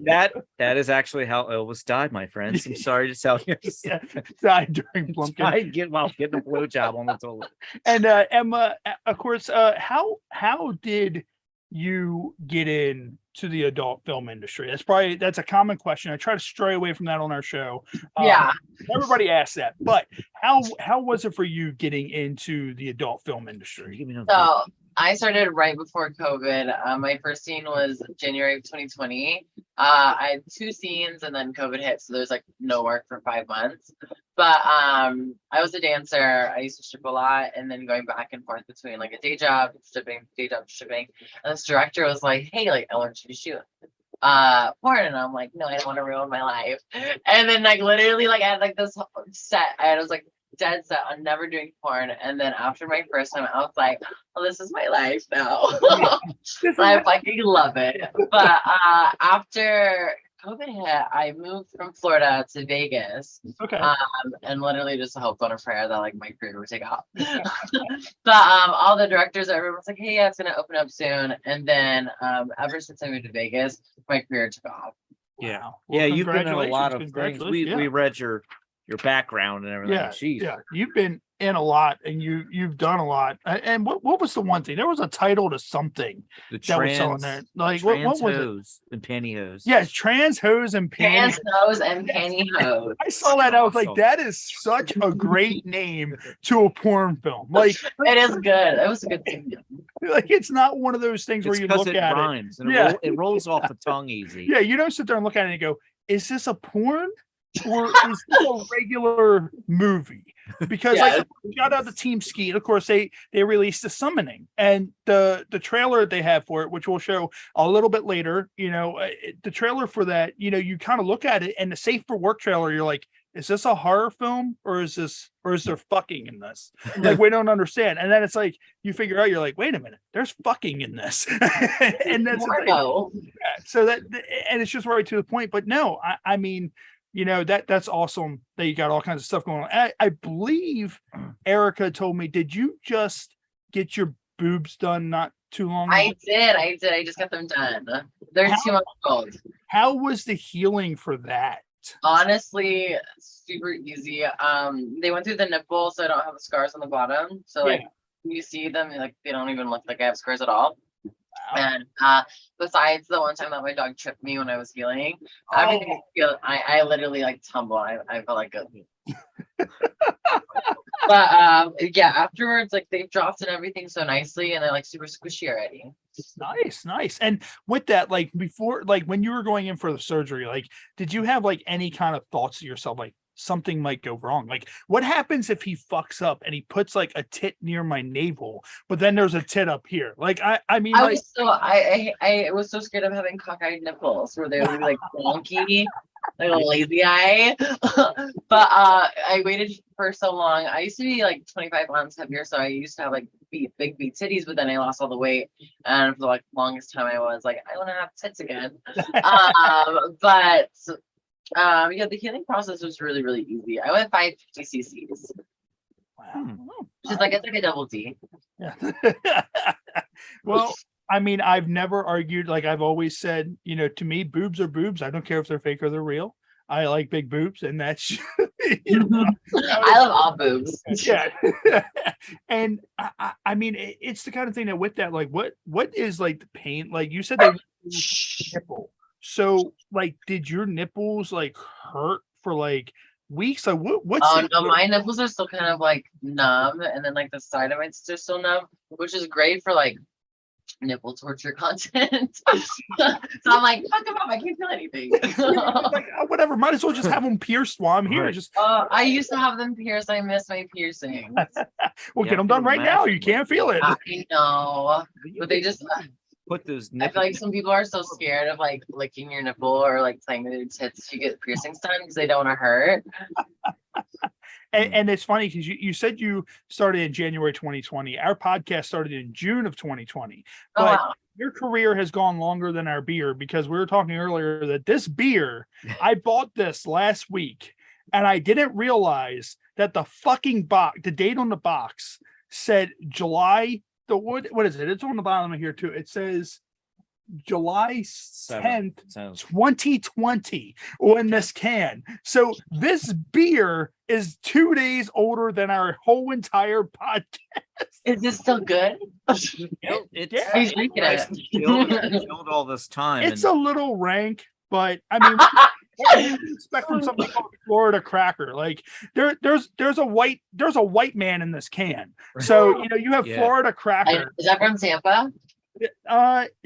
That is actually how Elvis died, my friends. I'm sorry to tell you. Yeah, died during plumpkin. Died getting a blowjob on the toilet. And Emma, of course, how did you get in to the adult film industry? That's a common question. I try to stray away from that on our show. Everybody asks that, but how was it for you getting into the adult film industry? So I started right before COVID. My first scene was January of 2020. I had 2 scenes and then COVID hit, so there's like no work for 5 months. But I was a dancer. I used to strip a lot, and then going back and forth between like a day job, stripping, and this director was like, "Hey, like I want you to shoot porn," and I'm like, "No, I don't want to ruin my life." And then like literally like I had like this set. I was like dead set on never doing porn. And then after my first time, I was like, "Oh, this is my life now." I fucking love it. But after COVID hit, I moved from Florida to Vegas. Okay. And literally just hoped on a prayer that like my career would take off. But all the directors, everyone was like, "Hey, yeah, it's gonna open up soon." And then ever since I moved to Vegas, my career took off. Yeah. Wow. Yeah, Well, you've been in a lot of things. congratulations. We read your background and everything. Yeah, Jeez. yeah, you've been in a lot, and you've done a lot. And what was the one thing? There was a title to something The that was on there. Like what was it? hose and pantyhose. Yeah, trans hose and pantyhose. Trans hose and pantyhose. I saw that. I was like, Awesome. that is such a great name to a porn film. Like, It is good. It was a good thing. like it's not one of those things where It's you 'cause look it at rhymes, and Yeah. it rolls off the tongue easy. it. Yeah, you don't sit there and look at it and go, "Is this a porn or is this a regular movie?" Because like, shout out to Team Ski. Of course, they released The Summoning, and the trailer they have for it, which we'll show a little bit later. The trailer for that, you kind of look at it, and the Safe for Work trailer, you're like, is this a horror film or is there fucking in this? Like, we don't understand. And then it's like you figure out, you're like, wait a minute, there's fucking in this. And that's the thing. So that, and it's just right to the point. But no, I mean, that's awesome that you got all kinds of stuff going on. I believe Erica told me, did you just get your boobs done not too long ago? I did. I just got them done. They're 2 months old. How was the healing for that? Honestly, super easy. They went through the nipple, so I don't have the scars on the bottom. So like when you see them, like they don't even look like I have scars at all. And besides the one time that my dog tripped me when I was healing, everything I literally like tumble. I felt like but yeah, afterwards like they've dropped and everything so nicely, and they're like super squishy already. Nice. And with that, like before, like when you were going in for the surgery, like did you have like any kind of thoughts to yourself, like something might go wrong. Like, what happens if he fucks up and he puts like a tit near my navel, but then there's a tit up here? Like, I mean, like, I was so scared of having cockeyed nipples where they would be like wonky, like a lazy eye. But I waited for so long. I used to be like 25 pounds heavier, so I used to have like big titties, but then I lost all the weight, and for the like longest time I was like, I want to have tits again. But yeah, the healing process was really, really easy. I went 550 cc's. wow. Which is like, it's like a double D. Yeah. Well, I mean, I've never argued. Like, I've always said, you know, to me, boobs are boobs. I don't care if they're fake or they're real. I like big boobs, and that's you know, I love all boobs. yeah. And I mean, it's the kind of thing that with that, like, what is like the pain? Like you said, they nipple. So, like, did your nipples like hurt for like weeks? Like, what's Oh no, my nipples are still kind of like numb, and then like the side of it's just still numb, which is great for like nipple torture content. So I'm like, fuck them up, I can't feel anything. like, whatever, might as well just have them pierced while I'm here. Right. Just I used to have them pierced. I miss my piercings. well, Yeah, get them I done can right now. imagine. You can't feel it. I know, but they just. Put those I feel like some people are so scared of like licking your nipple or like playing with your tits if you get piercings done because they don't want to hurt. And it's funny because you said you started in January 2020. Our podcast started in June of 2020. Oh, But wow. your career has gone longer than our beer, because we were talking earlier that this beer, I bought this last week and I didn't realize that the fucking box, the date on the box said July. What is it? It's on the bottom of here too. It says July 10th, 2020 on this can. So this beer is 2 days older than our whole entire podcast. Is this still good? It's He's drinking it. killed all this time. It's a little rank, but I mean, what do you expect from something called Florida Cracker? Like there's a white man in this can. So you know you have Yeah. Florida Cracker. Is that from Tampa?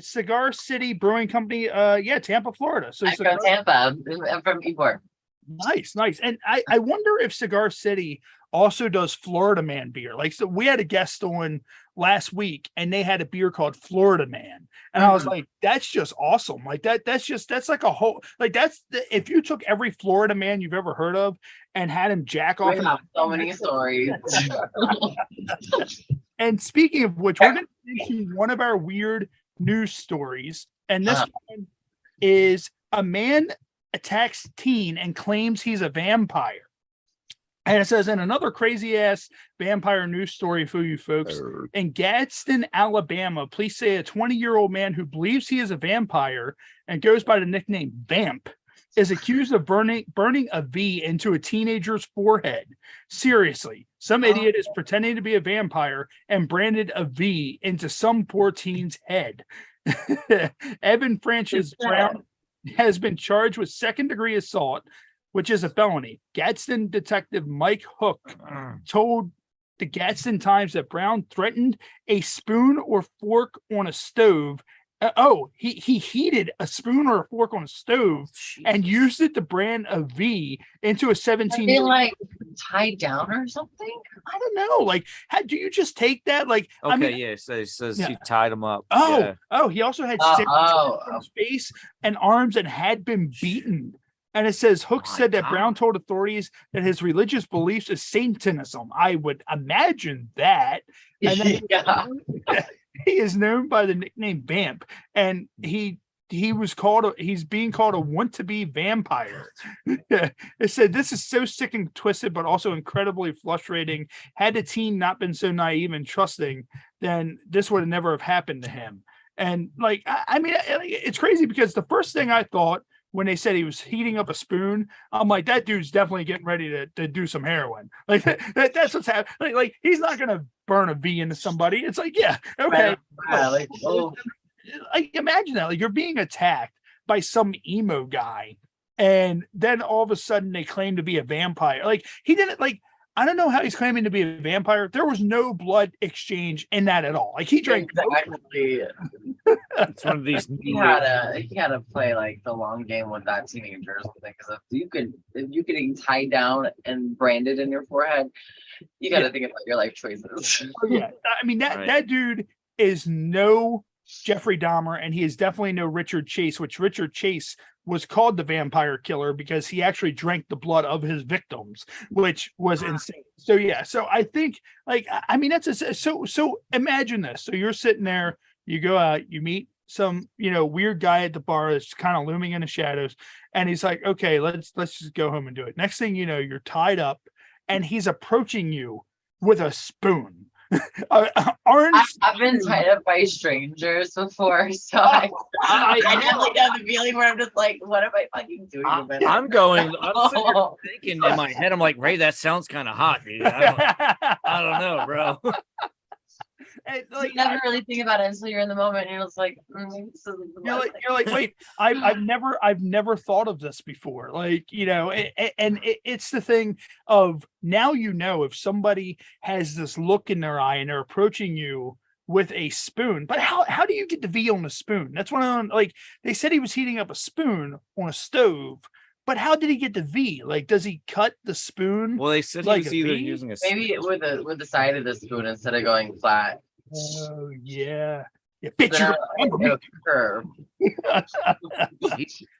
Cigar City Brewing Company. Yeah, Tampa, Florida. So I'm from Tampa. I'm from Ybor. nice. And I wonder if Cigar City also does Florida Man beer. Like, so we had a guest on last week and they had a beer called Florida Man. And I was like, that's just awesome. Like that's like a whole, like if you took every Florida Man you've ever heard of and had him jack off. We have so many stories. And speaking of which, we're going to get into one of our weird news stories. And this one is a man attacks teen and claims he's a vampire. And it says, in another crazy ass vampire news story for you folks, in Gadsden, Alabama, police say a 20-year-old man who believes he is a vampire and goes by the nickname Vamp is accused of burning a V into a teenager's forehead. Seriously, some idiot is pretending to be a vampire and branded a V into some poor teen's head. Evan Francis Brown has been charged with second-degree assault, which is a felony. Gadsden detective Mike Hook told the Gadsden Times that Brown threatened a spoon or fork on a stove. He heated a spoon or a fork on a stove and used it to brand a V into a 17-year-old. Like tied down or something? I don't know. Like, do you just take that? Like, okay, I mean, yeah. So it says he tied him up. He also had on his face and arms and had been beaten. And it says Hook said that Brown told authorities that his religious beliefs is Satanism. I would imagine that. And then he is known by the nickname Vamp, and he's being called a want-to-be vampire. It said this is so sick and twisted, but also incredibly frustrating. Had the teen not been so naive and trusting, then this would never have happened to him. And like, I mean, it's crazy because the first thing I thought when they said he was heating up a spoon, I'm like, that dude's definitely getting ready to do some heroin. Like that's what's happening. Like he's not gonna burn a V into somebody. It's like, yeah, okay. Like, imagine that. Like you're being attacked by some emo guy, and then all of a sudden they claim to be a vampire. Like he didn't like. I don't know how he's claiming to be a vampire. There was no blood exchange in that at all. Like he drank. Exactly. It's one of these. He had to play like the long game with that teenager or something. Because if you getting tied down and branded in your forehead, you got to think about your life choices. Oh, yeah, I mean that dude is no Jeffrey Dahmer, and he is definitely no Richard Chase. Which Richard Chase was called the vampire killer because he actually drank the blood of his victims, which was insane. So yeah, so I think like I mean that's so imagine this. So you're sitting there, you go out, you meet some weird guy at the bar that's kind of looming in the shadows, and he's like, okay, let's just go home and do it. Next thing you know, you're tied up, and he's approaching you with a spoon. I've been tied up by strangers before, so I definitely know the feeling where I'm just like, what am I fucking doing? I'm sitting here thinking in my head, I'm like, Ray, that sounds kind of hot, dude. I don't know, bro. And, like, you never really think about it until you're in the moment, and you're just like, you're like, wait, I've never thought of this before. Like, and it's the thing of now if somebody has this look in their eye and they're approaching you with a spoon, but how do you get the V on the spoon? That's one of like they said he was heating up a spoon on a stove. But how did he get the V? Like, does he cut the spoon? Well, they said like he was either using a maybe with the side of the spoon instead of going flat. Oh yeah, bitch, you're curve.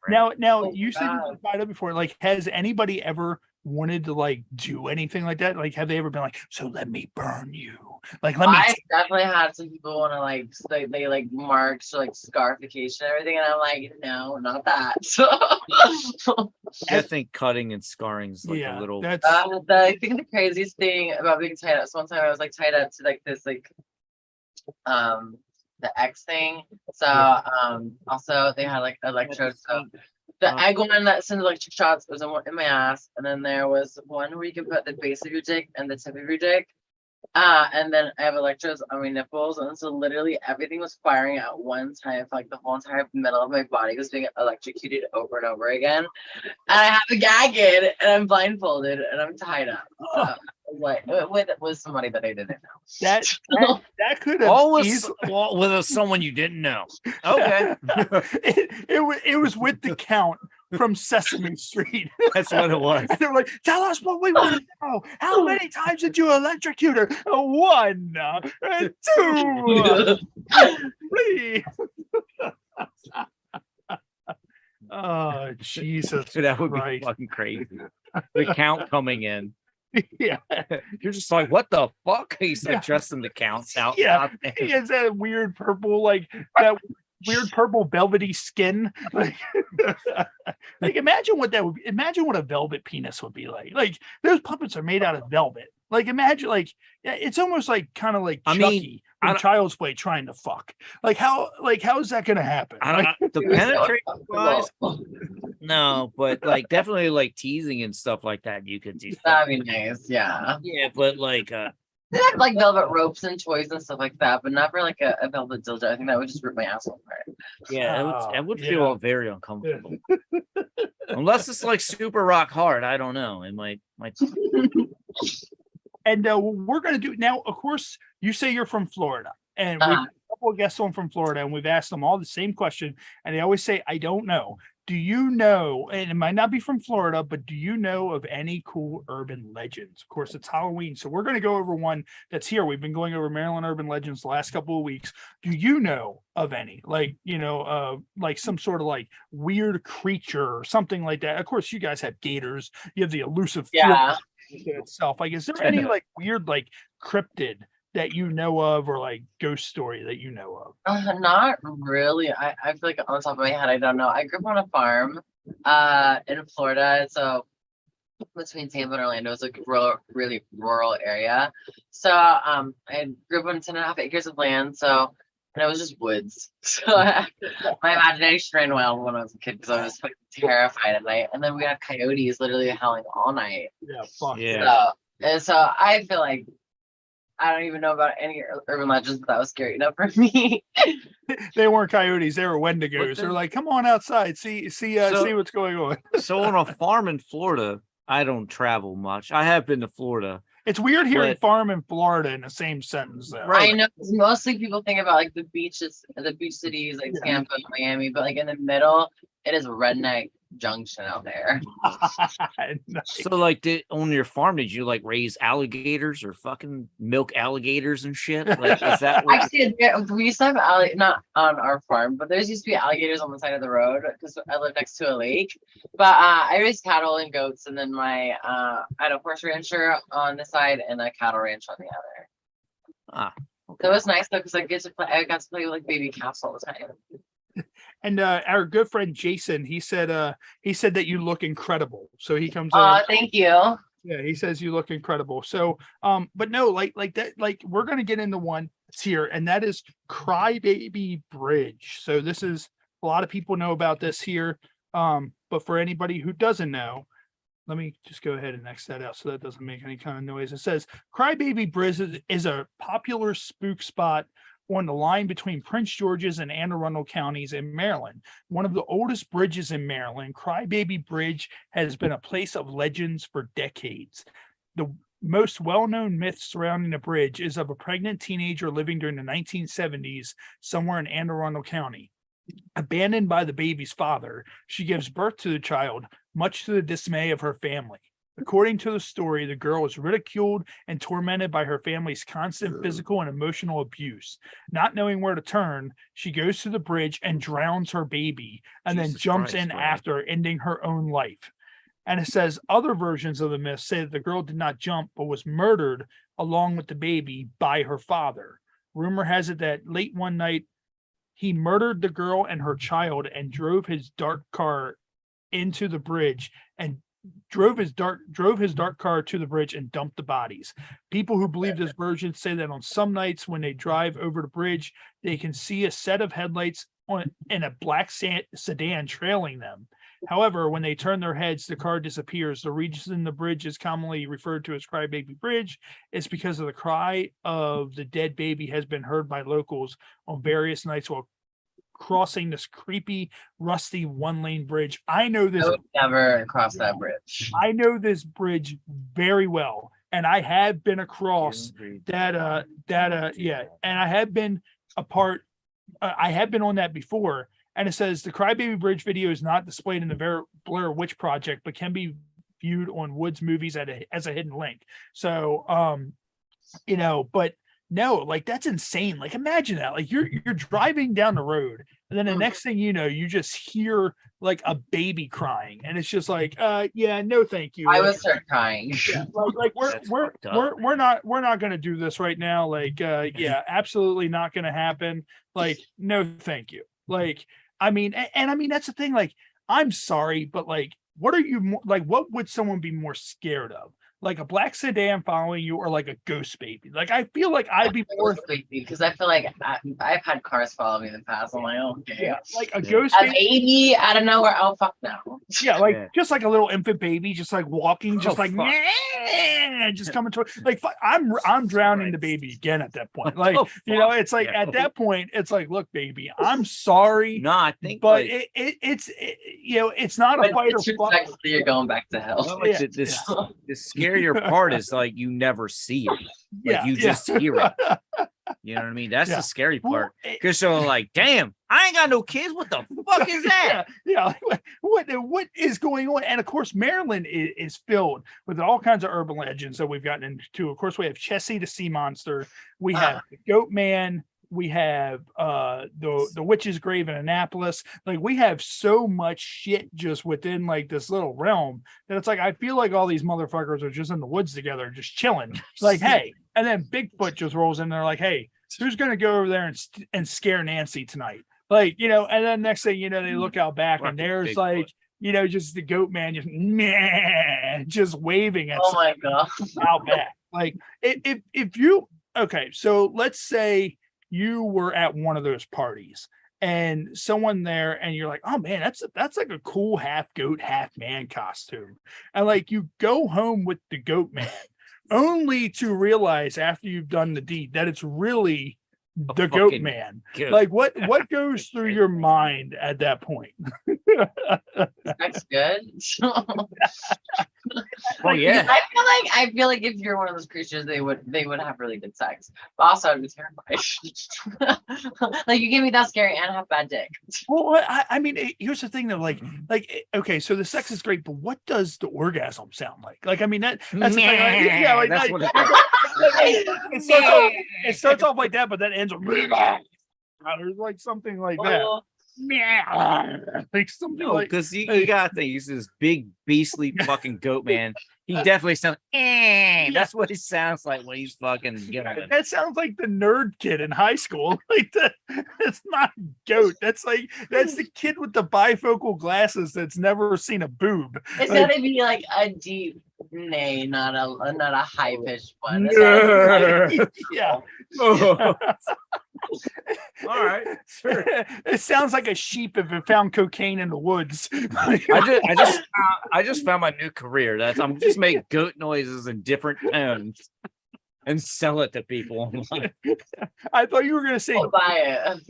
Now you said you tried it before. Like, has anybody ever wanted to like do anything like that? Like, have they ever been like, so let me burn you? Like, I definitely had some people want to like they like marks or like scarification and everything, and I'm like, no, not that. I think cutting and scarring is like a little. I think the craziest thing about being tied up. So one time I was like tied up to like this like the X thing. So also they had like electrodes. So the egg one that sends electric shots was in my ass, and then there was one where you can put the base of your dick and the tip of your dick. And then I have electrodes on my nipples, and so literally everything was firing at one time. Like the whole entire middle of my body was being electrocuted over and over again. And I have a gag in, and I'm blindfolded, and I'm tied up. So, like with somebody that I didn't know. That could have always with someone you didn't know. Okay. it was with the Count from Sesame Street. That's what it was. And they're like, tell us what we want to know. How many times did you electrocute her? 1, 2, 3. Oh, Jesus. That would Christ. be fucking crazy. The Count coming in. Yeah. You're just like, what the fuck? He's like dressed in the Count's out. Yeah. He has that weird purple, like that weird purple velvety skin. Like imagine what a velvet penis would be like. Like those puppets are made out of velvet. Like imagine it's almost like kind of like Chucky from Child's Play trying to fuck. Like how is that gonna happen? The penetration wise, no, but like definitely like teasing and stuff like that you could do. That'd be nice, yeah. Yeah, but like they have like velvet ropes and toys and stuff like that, but not for like a velvet dildo. I think that would just rip my asshole apart. Yeah, it would feel very uncomfortable. Unless it's like super rock hard. I don't know. It might. And we're going to do now, of course, you say you're from Florida, and we have a couple of guests on from Florida, and we've asked them all the same question, and they always say, I don't know. Do you know, and it might not be from Florida, but do you know of any cool urban legends? Of course, it's Halloween, so we're going to go over one that's here. We've been going over Maryland urban legends the last couple of weeks. Do you know of any? Like, like some sort of like weird creature or something like that? Of course, you guys have gators. You have the elusive itself. Like, is there any like weird like cryptid that you know of, or like ghost story that you know of? Not really. I feel like on the top of my head, I don't know. I grew up on a farm in Florida, so between Tampa and Orlando, it's like a really rural area. So I grew up on 10.5 acres of land, so and it was just woods. So my imagination ran wild when I was a kid because I was fucking terrified at night. And then we had coyotes literally howling all night. Yeah, fuck yeah. So I feel like I don't even know about any urban legends, but that was scary enough for me. They weren't coyotes; they were Wendigos. They're like, "Come on outside, see what's going on." So on a farm in Florida, I don't travel much. I have been to Florida. It's weird hearing But- farm in Florida in the same sentence, though. Right. I know 'cause mostly people think about like the beaches, the beach cities like Tampa and Miami, but like in the middle, it is redneck junction out there. Nice. So like on your farm, did you like raise alligators or fucking milk alligators and shit? Like is that what Actually, we used to have not on our farm, but there's used to be alligators on the side of the road because I live next to a lake. But I raised cattle and goats, and then my I had a horse rancher on the side and a cattle ranch on the other. okay. So it was nice though because I got to play with like baby calves all the time. And our good friend Jason, he said that you look incredible. So he comes in. Thank you. Yeah, he says you look incredible. So, but no, like that, like we're gonna get into one here, and that is Crybaby Bridge. So this is a lot of people know about this here. But for anybody who doesn't know, let me just go ahead and X that out so that doesn't make any kind of noise. It says Crybaby Bridge is a popular spook spot on the line between Prince George's and Anne Arundel counties in Maryland. One of the oldest bridges in Maryland, Crybaby Bridge has been a place of legends for decades. The most well-known myth surrounding the bridge is of a pregnant teenager living during the 1970s somewhere in Anne Arundel County. Abandoned by the baby's father, she gives birth to the child, much to the dismay of her family. According to the story, the girl was ridiculed and tormented by her family's constant physical and emotional abuse. Not knowing where to turn, she goes to the bridge and drowns her baby and then Jesus jumps Christ, in right. after, ending her own life. And it says other versions of the myth say that the girl did not jump but was murdered along with the baby by her father. Rumor has it that late one night, he murdered the girl and her child and drove his dark car into the bridge and drove his dark car to the bridge and dumped the bodies. People who believe this version say that on some nights when they drive over the bridge, they can see a set of headlights in a black sedan trailing them. However, when they turn their heads, the car disappears. The reason the bridge is commonly referred to as Crybaby Bridge is because of the cry of the dead baby has been heard by locals on various nights while crossing this creepy, rusty one-lane bridge. I know this. I would never cross that bridge. I know this bridge very well, and I have been across that. Yeah, and I have been a part. I have been on that before, and it says the Crybaby Bridge video is not displayed in the Blair Witch Project, but can be viewed on Woods Movies as a hidden link. So, but no, like that's insane. Like imagine that. Like you're driving down the road, and then the next thing you know, you just hear like a baby crying, and it's just like, yeah, no, thank you. I would start crying. Yeah, like we're not gonna do this right now. Like, yeah, absolutely not gonna happen. Like, no, thank you. Like, I mean, and I mean that's the thing. Like, I'm sorry, but like, what are you like? What would someone be more scared of? Like a black sedan following you, or like a ghost baby? Like I feel like I'd be more because I feel like I've had cars follow me in the past. I'm like, okay, yeah, like a ghost a baby. baby out of nowhere. Oh fuck no. Yeah, like just like a little infant baby, just like walking, just like fuck. just coming toward. Like I'm drowning the baby again at that point. Like it's like at that point, it's like, look, baby, I'm sorry. No, I think, but like, it's not a fight or flight. You're going back to hell. like the scarier part is like you never see it. Like you just hear it. You know what I mean? That's the scary part. Because you're like, damn, I ain't got no kids. What the fuck is that? Yeah. What is going on? And of course, Maryland is filled with all kinds of urban legends that we've gotten into. Of course, we have Chessie the sea monster. We have the Goat Man. We have the witch's grave in Annapolis. Like we have so much shit just within like this little realm that it's like I feel like all these motherfuckers are just in the woods together, just chilling. Like, hey, and then Bigfoot just rolls in there like, hey, who's gonna go over there and scare Nancy tonight? Like, and then next thing you know, they look out back and there's Bigfoot. Like, just the Goat Man just waving at my god out back. Like if you so let's say you were at one of those parties and someone there and you're like, oh man, that's like a cool half goat, half man costume. And like you go home with the Goat Man only to realize after you've done the deed that it's really the Goat Man. Like what goes through your mind at that point? That's good. Oh yeah. I feel like if you're one of those creatures, they would have really good sex. But also, I'd be terrified. Like you give me that scary and have bad dick. Well, I mean, here's the thing though. Like, okay, so the sex is great, but what does the orgasm sound like? Like, I mean, that's the thing. Like, yeah, like that's that, what it starts off like that, but then ends with there's like something like that. Like something No, like because you gotta think he's this big beastly fucking goat man. He definitely sounds. That's what he sounds like when he's fucking giving it. that sounds like the nerd kid in high school. Like that's not a goat. That's the kid with the bifocal glasses that's never seen a boob. It's Like, gotta be like a deep nay, not a high pitched one. yeah. Oh. All right, sure. It sounds like a sheep if it found cocaine in the woods. I just found my new career. I'm just make goat noises in different tones and sell it to people. I thought you were gonna say I'll buy it.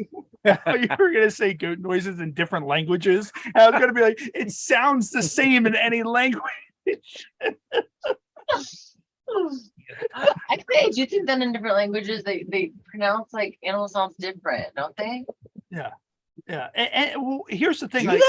I thought you were gonna say goat noises in different languages. And I was gonna be like, it sounds the same in any language. Actually, I do think that in different languages they pronounce like animal sounds different, don't they? Yeah. And well, here's the thing. Do Like,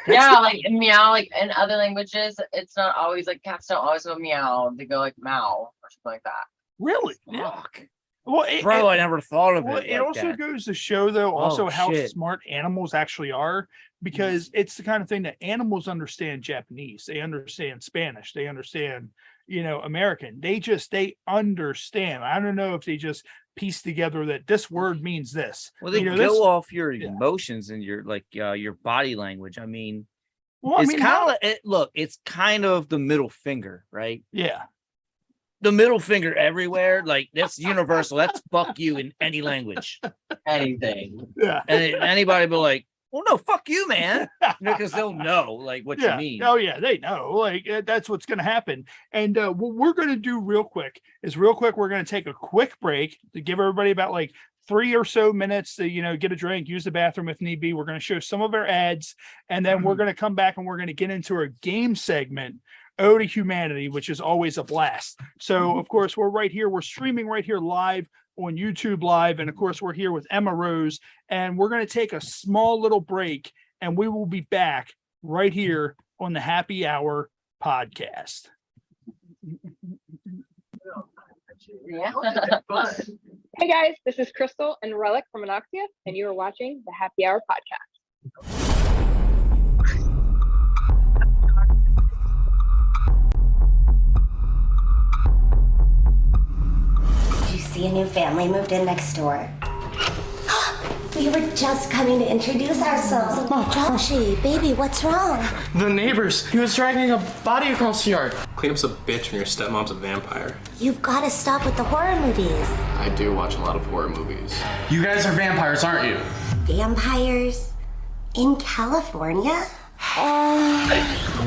Yeah, like meow, like in other languages, it's not always like cats don't always go meow, they go like meow or something like that. Really? Fuck. Well, Bro, I never thought of well, it. it like also that. goes to show though also how shit. smart animals actually are, because it's the kind of thing that animals understand Japanese, they understand Spanish, they understand, American. They understand. I don't know if they just piece together that this word means this. Well, they go off your emotions and your your body language. I mean, it's kind of look. It's kind of the middle finger, right? Yeah. The middle finger everywhere, like that's universal. That's fuck you in any language. Anything. Yeah. And anybody be like, well, no, fuck you, man. Because they'll know like what you mean. Oh yeah, they know. Like that's what's gonna happen. And what we're gonna do real quick, we're gonna take a quick break to give everybody about like 3 or so minutes to get a drink, use the bathroom if need be. We're gonna show some of our ads, and then we're gonna come back and we're gonna get into our game segment, Ode to Humanity, which is always a blast. So of course we're streaming right here live on YouTube Live, and of course we're here with Emma Rose, and we're going to take a small little break, and we will be back right here on the Happy Hour podcast. Yeah. Hey guys, this is Crystal and Relic from Anoxia, and you are watching the Happy Hour podcast. See, a new family moved in next door. We were just coming to introduce ourselves. Joshy, baby, what's wrong? The neighbors. He was dragging a body across the yard. Cleanup's a bitch and your stepmom's a vampire. You've got to stop with the horror movies. I do watch a lot of horror movies. You guys are vampires, aren't you? Vampires? In California?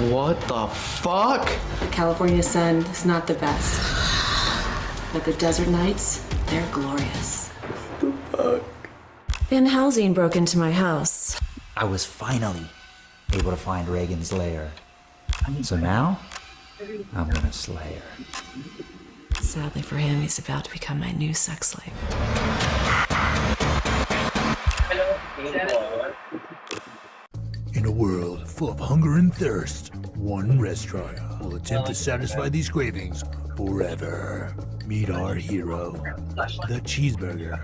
What the fuck? The California sun is not the best. But the desert nights, they're glorious. What the fuck? Van Helsing broke into my house. I was finally able to find Reagan's lair. So now, I'm gonna slay her. Sadly for him, he's about to become my new sex slave. In a world full of hunger and thirst, one restaurant will attempt to satisfy these cravings forever. Meet our hero, the cheeseburger,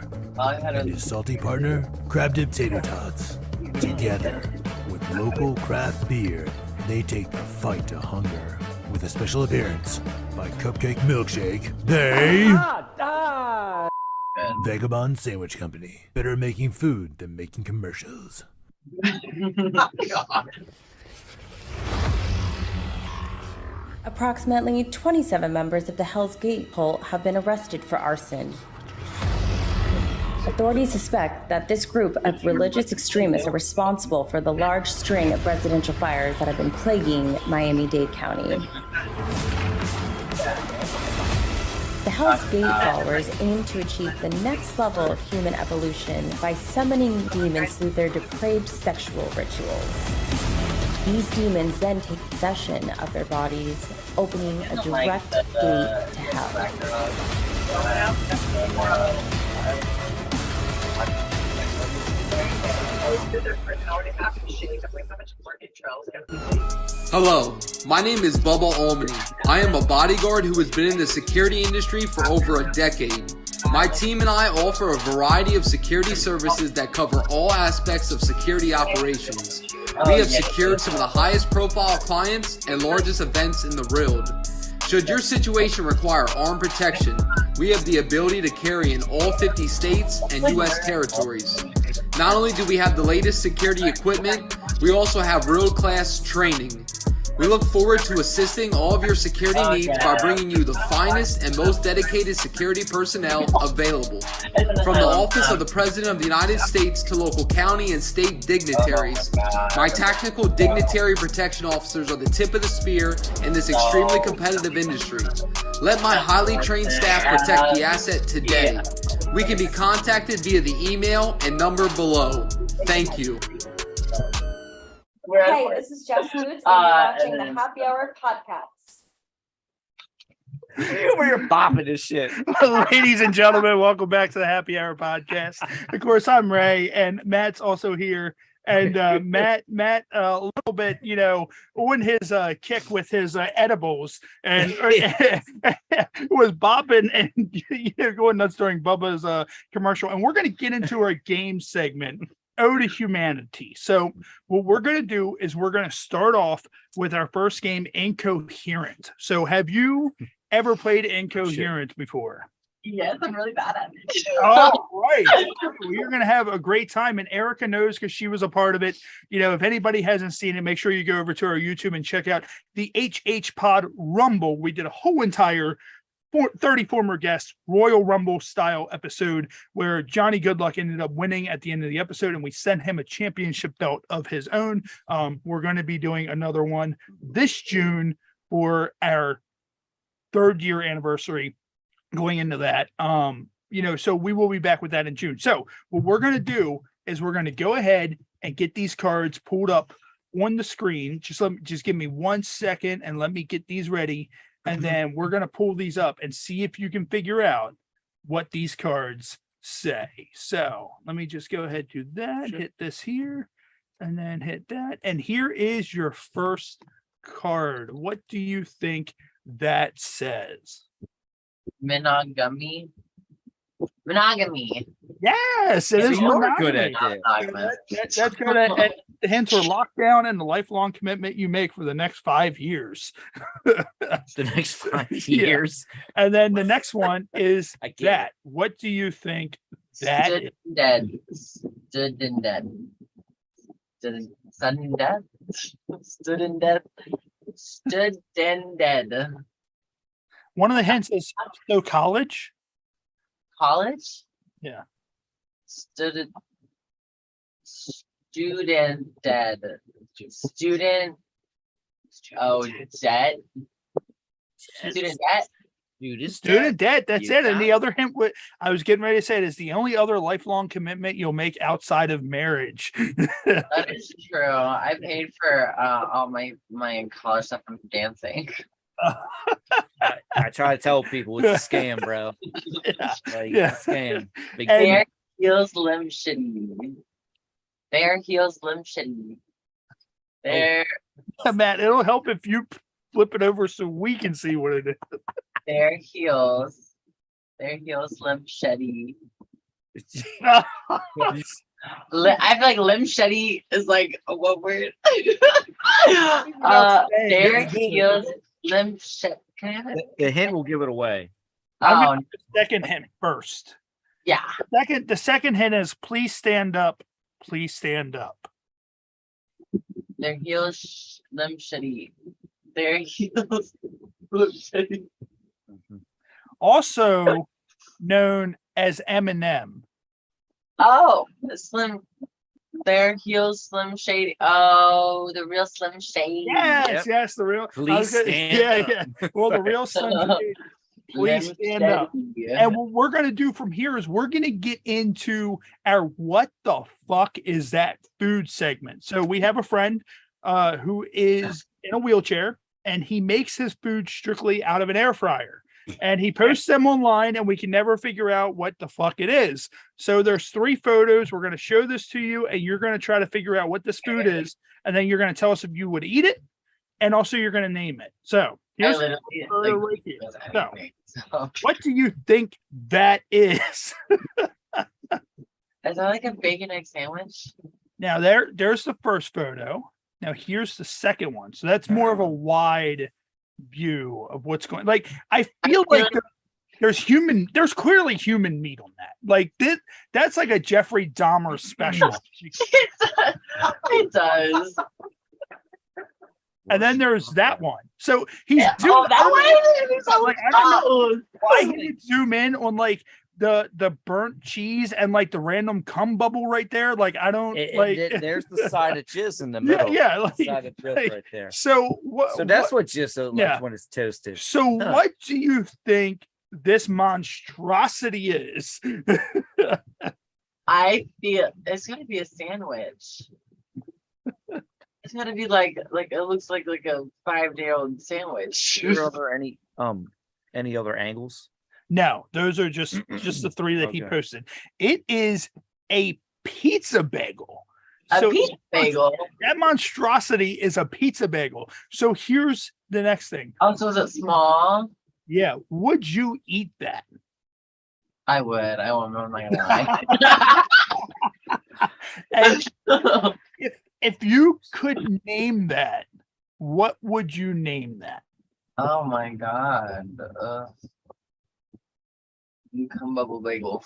and his salty partner, crab dip tater tots. Together, with local craft beer, they take the fight to hunger. With a special appearance by Cupcake Milkshake, they... Vagabond Sandwich Company. Better making food than making commercials. God. Approximately 27 members of the Hell's Gate cult have been arrested for arson. Authorities suspect that this group of religious extremists are responsible for the large string of residential fires that have been plaguing Miami-Dade County. The Hell's Gate followers aim to achieve the next level of human evolution by summoning demons through their depraved sexual rituals. These demons then take possession of their bodies, opening a direct gate to hell. Hello, my name is Bubba Almany. I am a bodyguard who has been in the security industry for over a decade. My team and I offer a variety of security services that cover all aspects of security operations. We have secured some of the highest profile clients and largest events in the world. Should your situation require armed protection, we have the ability to carry in all 50 states and U.S. territories. Not only do we have the latest security equipment, we also have world-class training. We look forward to assisting all of your security needs by bringing you the finest and most dedicated security personnel available. From the Office of the President of the United States to local county and state dignitaries, my tactical dignitary protection officers are the tip of the spear in this extremely competitive industry. Let my highly trained staff protect the asset today. We can be contacted via the email and number below. Thank you. Hey, this is Jess Lutz, and you're watching the Happy Hour podcast. We're bopping this shit. Ladies and gentlemen, welcome back to the Happy Hour podcast. Of course, I'm Ray, and Matt's also here. And Matt, a little bit, on his kick with his edibles, and was bopping and going nuts during Bubba's commercial. And we're going to get into our game segment. Ode to Humanity. So what we're going to do is we're going to start off with our first game, IncoHearant. So have you ever played IncoHearant before? Yes, I'm really bad at it. Oh, right. We're going to have a great time. And Erica knows because she was a part of it. If anybody hasn't seen it, make sure you go over to our YouTube and check out the HH Pod Rumble. We did a whole entire 30 former guests Royal Rumble style episode where Johnny Goodluck ended up winning at the end of the episode, and we sent him a championship belt of his own. We're going to be doing another one this June for our 3rd year anniversary going into that. So we will be back with that in June. So what we're going to do is we're going to go ahead and get these cards pulled up on the screen. Just give me 1 second and let me get these ready. And then we're going to pull these up and see if you can figure out what these cards say. So let me just go ahead to that, hit this here, and then hit that. And here is your first card. What do you think that says? Monogamy. Yes, it is. You're good at it. That's good. And the hints are lockdown and the lifelong commitment you make for the next 5 years. The next 5 years. Yeah. And then the next one is that. What do you think that Stood is? dead. Stood in dead. Sudden death. Stood in death. Stood in dead. One of the hints is so college. College? Yeah. Student dead. Student. Oh, debt. Student debt. Student debt. That's it. And the other hint, what I was getting ready to say, it is the only other lifelong commitment you'll make outside of marriage. That is true. I paid for all my college stuff from dancing. I try to tell people it's a scam, bro. It's a scam. Bare heels, limb shitty. Bare heels, limb shitty. There. Matt, it'll help if you flip it over so we can see what it is. Bare heels, limb shitty. I feel like limb shitty is like what word? Bare heels. Limb shit. Can I have it? The hint will give it away. I'm gonna do the second hint first. Yeah. The second hint is please stand up. Please stand up. Their heels, limb shitty. Their heels, limb shitty. Also known as Eminem. Oh, Slim. Their heels, Slim Shady. Oh, the real Slim Shady. Yes, the real. Please stand up. Well, the real Slim Shady. Please stand up. And what we're going to do from here is we're going to get into our what the fuck is that food segment. So we have a friend who is in a wheelchair, and he makes his food strictly out of an air fryer. And he posts them online, and we can never figure out what the fuck it is. So there's 3 photos. We're going to show this to you, and you're going to try to figure out what this food is, and then you're going to tell us if you would eat it, and also you're going to name it. So here's the photo right here. So, what do you think that is? Is that like a bacon egg sandwich? Now there's the first photo. Now here's the second one. So that's more of a wide view of what's going. Like I feel like there's clearly human meat on that. Like that's like a Jeffrey Dahmer special. It does. And then there's that one. So he's doing that I don't know why he didn't zoom in on like the burnt cheese and like the random cum bubble right there. Like I don't there's the side of jizz in the middle. Yeah, like, side of jizz right there. So that's what jizz looks like when it's toasted. So what do you think this monstrosity is? I feel it's gonna be a sandwich. It's gonna be like it looks like a 5-day-old sandwich. Are there any other angles? No, those are just the 3 that he posted. It is a pizza bagel. A pizza bagel. That monstrosity is a pizza bagel. So here's the next thing. Oh, so is it small? Yeah. Would you eat that? I would. I won't. I'm not gonna lie. And if you could name that, what would you name that? Oh my god. Cum bubble bagel.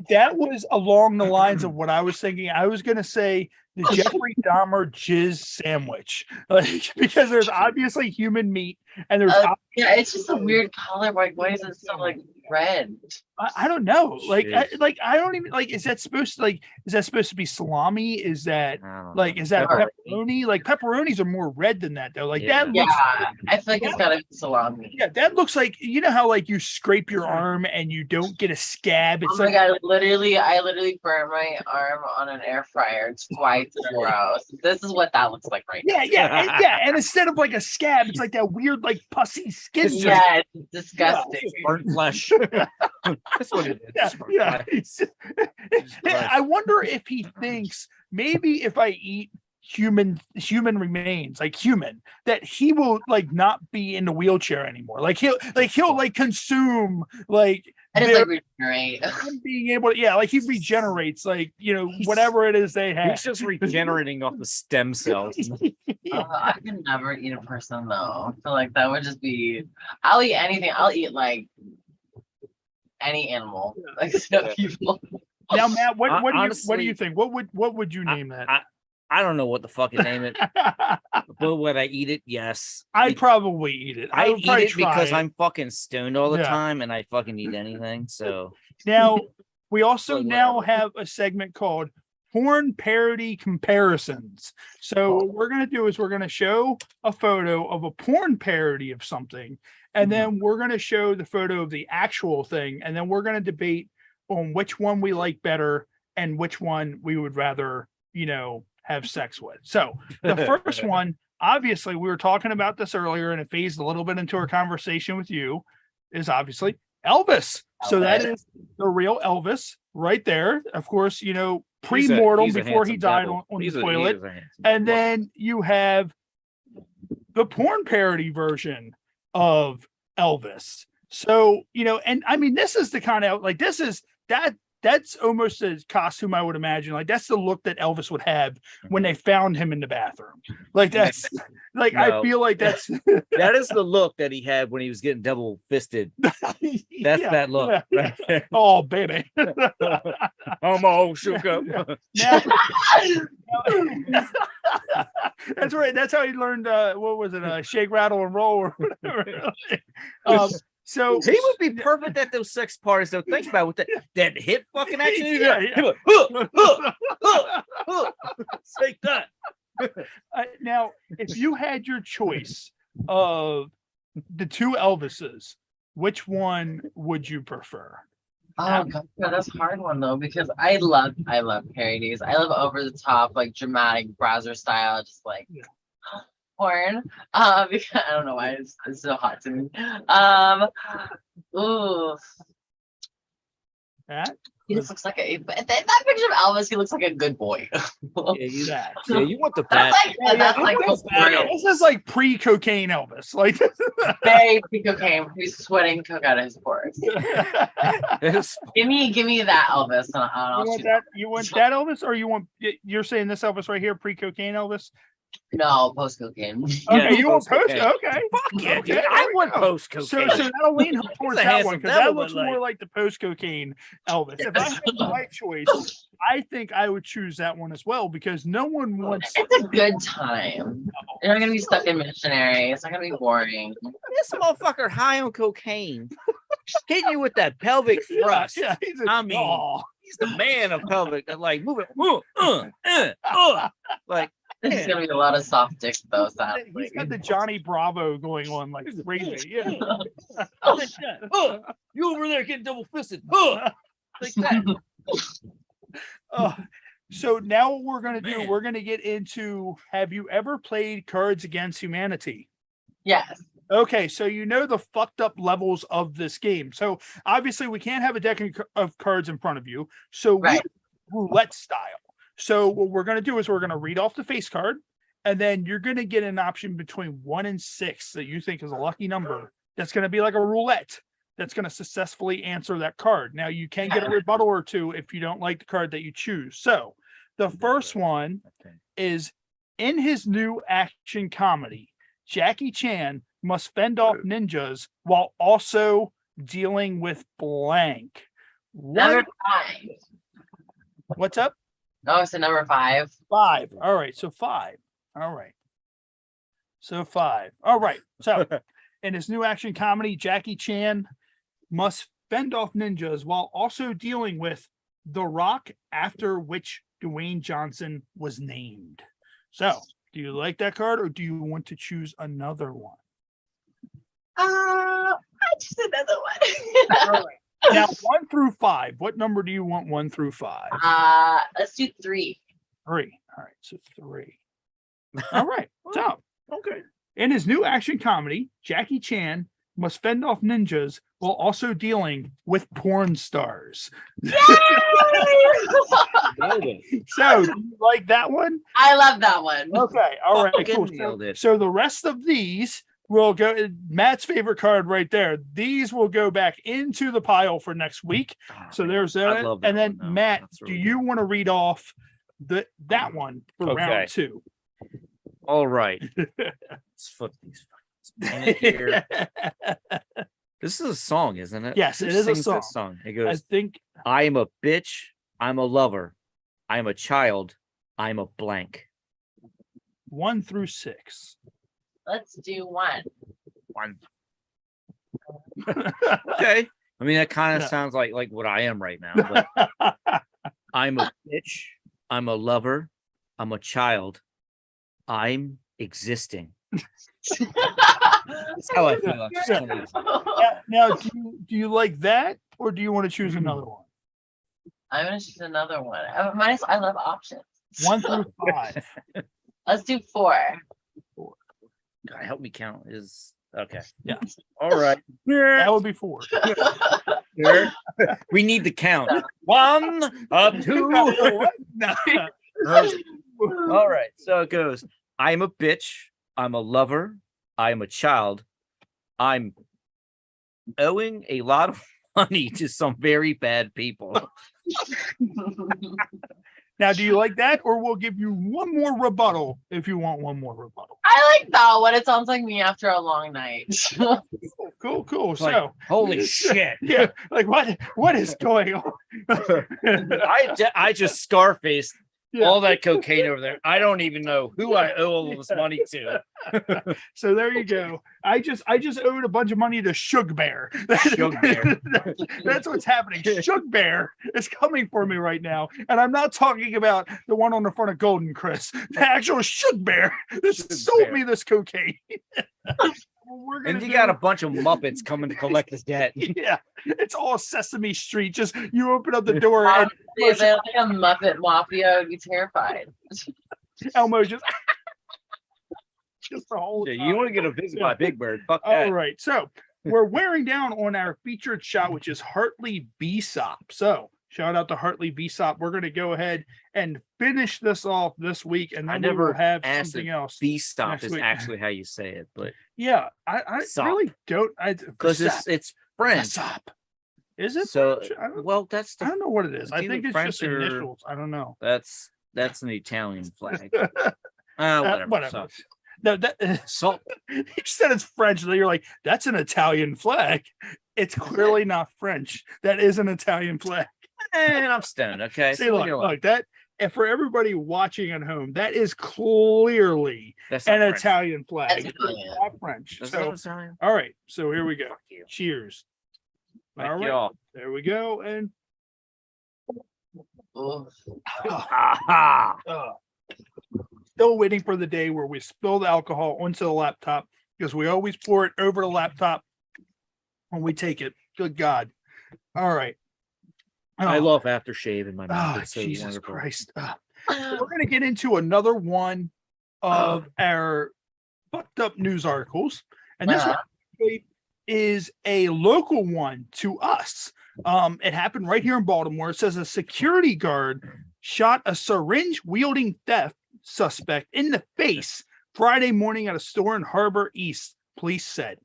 That was along the lines of what I was thinking. I was gonna say the Jeffrey Dahmer jizz sandwich, like because there's obviously human meat and there's it's just a weird color. Like, why is it so like red? I don't know. I don't even like. Is that supposed to be salami? Is that pepperoni? Like pepperonis are more red than that though. Like that. Looks, I feel like it's gotta be salami. Yeah, that looks like how like you scrape your arm and you don't get a scab. It's my god! I literally burned my arm on an air fryer twice in a row. This is what that looks like right now. And instead of like a scab, it's like that weird like pussy skin. Yeah, it's disgusting. Burnt flesh. That's what it is. I wonder if he thinks maybe if I eat human remains, like human, that he will like not be in the wheelchair anymore. Like he'll consume like regenerate. Being able to, like he regenerates, like whatever it is they have. He's just regenerating off the stem cells. I can never eat a person though. I feel like that would just be. I'll eat anything. I'll eat like any animal, like people. Now, Matt, what do you think? What would you name that? I don't know what the fucking name it. But would I eat it? Yes. I'd probably eat it. I eat it because I'm fucking stoned all the time and I fucking eat anything. So now we also now have a segment called Porn Parody Comparisons. So what we're gonna do is we're gonna show a photo of a porn parody of something, and then we're gonna show the photo of the actual thing, and then we're gonna debate on which one we like better and which one we would rather, have sex with. So the first one, obviously, we were talking about this earlier, and it phased a little bit into our conversation with you, is obviously Elvis. So that is the real Elvis right there. Of course, pre-mortem before he died on the toilet. And then you have the porn parody version of Elvis. So, and I mean, this is the kind of like, that's almost a costume I would imagine. Like that's the look that Elvis would have when they found him in the bathroom. Like that's like, I feel like that is the look that he had when he was getting double fisted. That's that look. Yeah. Right? Oh, baby. I'm all shook up. That's right. That's how he learned, what was it? Shake, rattle, and roll or whatever. So he would be perfect at those sex parties. Though, think about it, with that hip fucking action. Take that. Now, if you had your choice of the two Elvises, which one would you prefer? Oh god, that's a hard one though because I love parodies. I love over the top, like dramatic browser style, just like porn. Because I don't know why it's so hot to me. Ooh. He just looks like that picture of Elvis. He looks like a good boy. Yeah, you want the bad. This is like pre-cocaine Elvis. Like very pre-cocaine. He's sweating coke out of his pores. give me that Elvis. And I'll you want that? You want that Elvis, or you want? You're saying this Elvis right here, pre-cocaine Elvis? No, post-cocaine. Okay, you want post? Okay, fuck yeah, dude. I want post-cocaine. So that'll lean towards that one because that looks more like the post-cocaine Elvis. If I had my choice, I think I would choose that one as well because no one wants. It's a good time. You're not gonna be stuck in missionary. It's not gonna be boring. This motherfucker high on cocaine, hitting you with that pelvic thrust. Yeah, he's the man of pelvic. Like move it, like. There's gonna be a lot of soft dicks though. Sadly. He's got the Johnny Bravo going on like crazy. Yeah. You over there getting double fisted. Like that. So now what we're gonna do, we're gonna get into have you ever played Cards Against Humanity? Yes. Okay, so you know the fucked up levels of this game. So obviously we can't have a deck of cards in front of you. So we roulette style. So what we're going to do is we're going to read off the face card, and then you're going to get an option between 1 and 6 that you think is a lucky number. That's going to be like a roulette that's going to successfully answer that card. Now you can get a rebuttal or two if you don't like the card that you choose. So the first one is in his new action comedy, Jackie Chan must fend off ninjas while also dealing with blank. Number 5. What's up? Oh, it's a number 5. 5. All right. So 5. All right. So 5. All right. So in his new action comedy, Jackie Chan must fend off ninjas while also dealing with The Rock, after which Dwayne Johnson was named. So do you like that card or do you want to choose another one? I choose another one. All right. Now, 1 through 5. What number do you want 1 through 5? Let's do 3. 3. All right, so 3. All right. So, okay. In his new action comedy, Jackie Chan must fend off ninjas while also dealing with porn stars. So, do you like that one? I love that one. Okay. All right. Cool. So the rest of these will go. Matt's favorite card right there. These will go back into the pile for next week. So there's that. And then Matt, do you want to read off that one for round 2? All right. Let's flip these fucking here. This is a song, isn't it? Yes, it is a song. It goes, I think I am a bitch. I'm a lover. I'm a child. I'm a blank. 1 through 6. Let's do 1. 1. Okay. I mean, that kind of sounds like what I am right now. But I'm a bitch. I'm a lover. I'm a child. I'm existing. That's how I feel. Now, do you like that, or do you want to choose another one? I'm gonna choose another one. I love options. 1 through 5. Let's do 4. God, help me count. Is okay. Yeah. All right. That would be 4. We need the count. 1, 2. No. All right. So it goes. I'm a bitch. I'm a lover. I'm a child. I'm owing a lot of money to some very bad people. Now, do you like that, or we'll give you one more rebuttal if you want one more rebuttal? I like that one. It sounds like me after a long night. Cool. Like, So, holy shit! Yeah, like what is going on? I just Scarfaced all that cocaine over there. I don't even know who I owe all this money to. So there you go. I just owed a bunch of money to Shug Bear. Shug Bear. That's what's happening. Shug Bear is coming for me right now, and I'm not talking about the one on the front of Golden Chris. The actual Shug Bear that sold me this cocaine. we're gonna And you do... got a bunch of Muppets coming to collect his debt. Yeah, it's all Sesame Street. Just you open up the door and If they're like a Muppet Mafia, I'd be terrified. Elmo just the whole time. You want to get a visit by Big Bird? Fuck that. All right, so we're wearing down on our featured shot, which is Hartley Bsop. So shout out to Hartley Bsop. We're going to go ahead and finish this off this week, and then we will have something else. Bsop is actually how you say it, but yeah, I really don't. Because it's French. Bsop. Is it? So French? well, that's I don't know what it is. I think it's French just initials. I don't know. That's an Italian flag. Whatever. Whatever. So, No, that so you said it's French. And you're like, that's an Italian flag. It's clearly not French. That is an Italian flag. And I'm stoned. Okay. See, look, that, and for everybody watching at home, that is clearly an French. Italian flag. That's It's not French. That's So, not Italian. all right. So here we go. Cheers. Thank All right. y'all. There we go. And still waiting for the day where we spill the alcohol onto the laptop because we always pour it over the laptop when we take it. Good God. All right. I love aftershave in my mouth. Oh, It's so Jesus wonderful. Christ. So we're going to get into another one of our fucked up news articles. And this one actually is a local one to us. It happened right here in Baltimore. It says a security guard shot a syringe wielding theft suspect in the face Friday morning at a store in Harbor East, police said.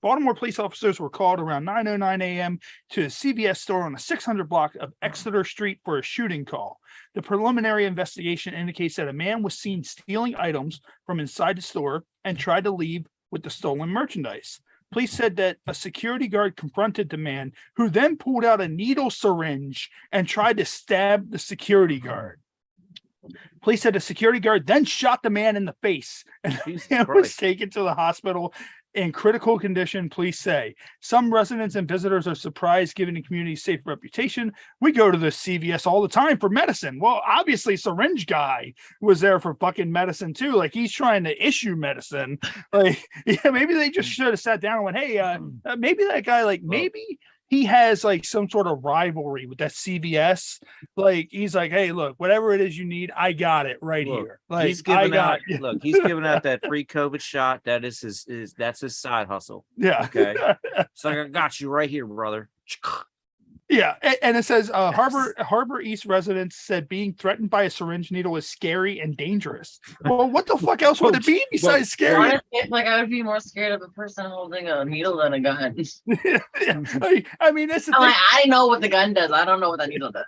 Baltimore police officers were called around 9:09 a.m. to a CVS store on the 600 block of Exeter Street for a shooting call. The preliminary investigation indicates that a man was seen stealing items from inside the store and tried to leave with the stolen merchandise. Police said that a security guard confronted the man, who then pulled out a needle syringe and tried to stab the security guard. Police said the security guard then shot the man in the face and was taken to the hospital in critical condition, police say. Some residents and visitors are surprised given the community's safe reputation. We go to the CVS all the time for medicine. Well, obviously, syringe guy was there for fucking medicine too. Like, he's trying to issue medicine. Like, yeah, maybe they just should have sat down and went, hey, maybe that guy, like, maybe he has like some sort of rivalry with that CVS. Like, he's like, hey, look, whatever it is you need, I got it right here. Like, he's giving out. Look, he's giving out that free COVID shot. That is that's his side hustle. Yeah. Okay. So I got you right here, brother. Yeah, and it says Harbor East residents said being threatened by a syringe needle is scary and dangerous. Well, what the fuck else would it be besides scary? Honestly, like, I would be more scared of a person holding a needle than a gun. I mean, that's the thing. Like, I know what the gun does. I don't know what that needle does.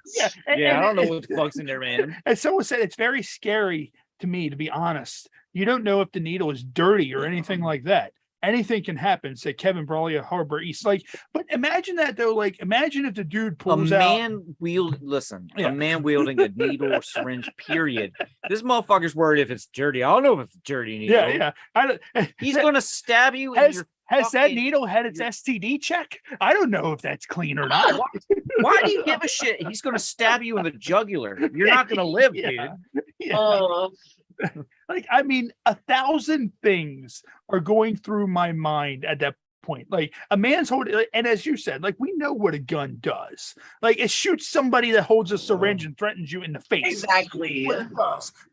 Yeah, I don't know what the fuck's in there, man. And someone said it's very scary to me, to be honest. You don't know if the needle is dirty or anything like that. Anything can happen, said Kevin Brawley of Harbor East. Like, but imagine that though. Like, imagine if the dude pulls out a man wielding a needle or syringe. Period. This motherfucker's worried if it's dirty. I don't know if it's dirty needle. Yeah. He's gonna stab you. Has that needle had its STD check? I don't know if that's clean or not. Why do you give a shit? He's gonna stab you in the jugular. You're not gonna live, dude. Yeah. Oh. Like, I mean, 1,000 things are going through my mind at that point. Like, a man's holding, and as you said, like, we know what a gun does. Like, it shoots somebody that holds a syringe and threatens you in the face. Exactly.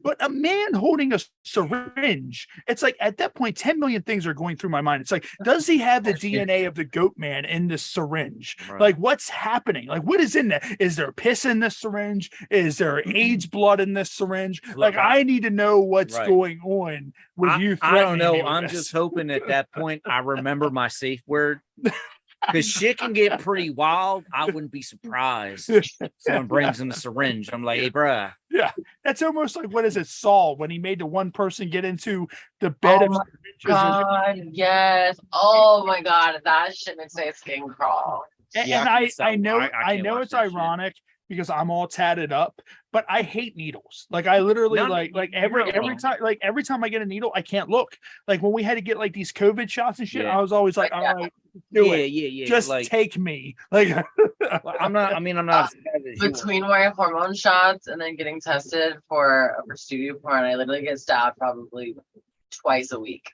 But a man holding a syringe, it's like, at that point, 10 million things are going through my mind. It's like, does he have the DNA of the goat man in this syringe? Right. Like, what's happening? Like, what is in there? Is there piss in this syringe? Is there AIDS blood in this syringe? Like, I need to know what's going on with you. I don't know. I'm just hoping at that point I remember my safe word, because shit can get pretty wild. I wouldn't be surprised if someone brings in a syringe. I'm like, hey, bruh. Yeah, that's almost like, what is it, Saul, when he made the one person get into the bed of syringes? God, yes. Oh my God, that shit makes my skin crawl. And I know it's ironic because I'm all tatted up, but I hate needles. Like, I literally every time I get a needle, I can't look. Like, when we had to get like these COVID shots and shit, I was always like, all right, do it. Yeah. Just like, take me. Like, I'm not. Between wearing hormone shots and then getting tested for studio porn, I literally get stabbed probably twice a week.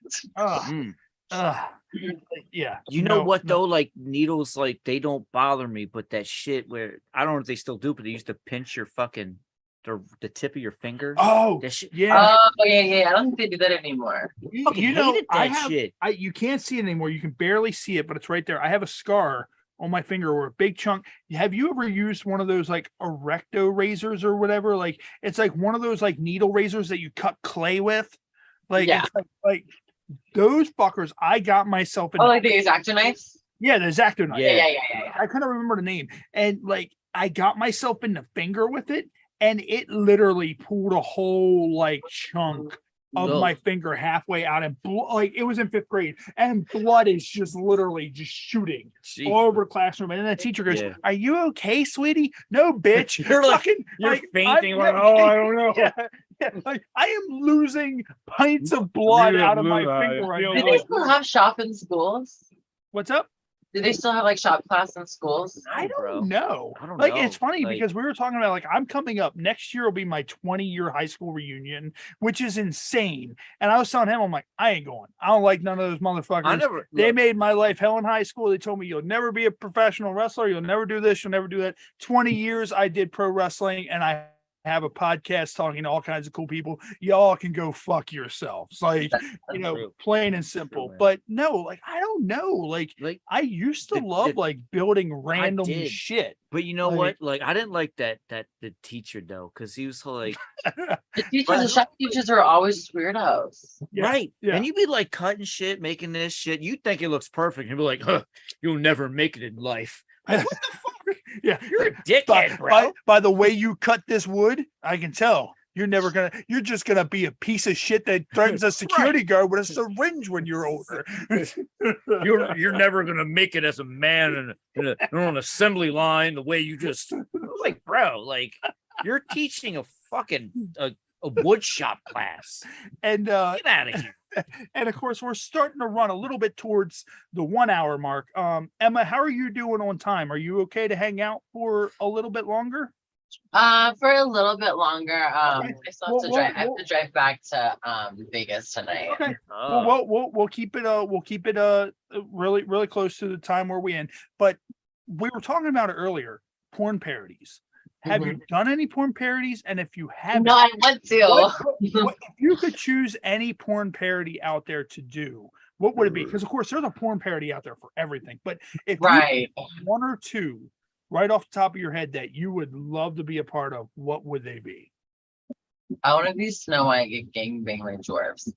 Yeah. You know what though? Like needles, like they don't bother me, but that shit where I don't know if they still do, but they used to pinch your fucking the tip of your finger. Oh, that shit. yeah. Oh yeah. I don't think they do that anymore. You know, shit. You can't see it anymore. You can barely see it, but it's right there. I have a scar on my finger or a big chunk. Have you ever used one of those like erecto razors or whatever? Like it's like one of those like needle razors that you cut clay with. Like Yeah. it's like those fuckers. I got myself in. Oh, like the X-Acto knives? Yeah, the X-Acto knife. Yeah. I couldn't remember the name. And like I got myself in the finger with it, and it literally pulled a whole like chunk of my finger halfway out, and like it was in 5th grade, and blood is just literally just shooting all over the classroom. And then the teacher goes, "Are you okay, sweetie?" "No, bitch." You're like, fucking, you're fainting. I don't know. Yeah, like I am losing pints of blood out of my finger right now. Do they still have shop in schools? What's up? Do they still have like shop class in schools? I don't know. I don't like know. it's funny Like- because we were talking about like I'm coming up next year will be my 20-year high school reunion, which is insane. And I was telling him, I'm like, I ain't going. I don't like none of those motherfuckers. They made my life hell in high school. They told me you'll never be a professional wrestler, you'll never do this, you'll never do that. 20 years I did pro wrestling, and I have a podcast talking to all kinds of cool people. Y'all can go fuck yourselves. Like, you know, plain and simple. But no, like I don't know. Like I used to love like building random shit. But you know what? Like I didn't like the teacher though, because he was like The shop teachers are always weirdos. right. Yeah. And you'd be like cutting shit, making this shit. You think it looks perfect. You'd be like, huh, you'll never make it in life. Like, what the fuck? Yeah, you're a dickhead, bro. By the way you cut this wood, I can tell you're just gonna be a piece of shit that threatens a security guard with a syringe when you're older. You're never gonna make it as a man in an assembly line the way you just like, bro. Like you're teaching a fucking a wood shop class, and get out of here. And of course, we're starting to run a little bit towards the 1 hour mark. Emma, how are you doing on time? Are you okay to hang out for a little bit longer? For a little bit longer. Okay. I still have to drive. I have to drive back to Vegas tonight. Okay. We'll keep it really really close to the time where we end. But we were talking about it earlier. Porn parodies. Have you done any porn parodies? And if you haven't, No, I want to. If you could choose any porn parody out there to do, what would it be? Because of course there's a porn parody out there for everything. But if you had one or two right off the top of your head that you would love to be a part of, what would they be? I want to be Snow White and gangbang my dwarves.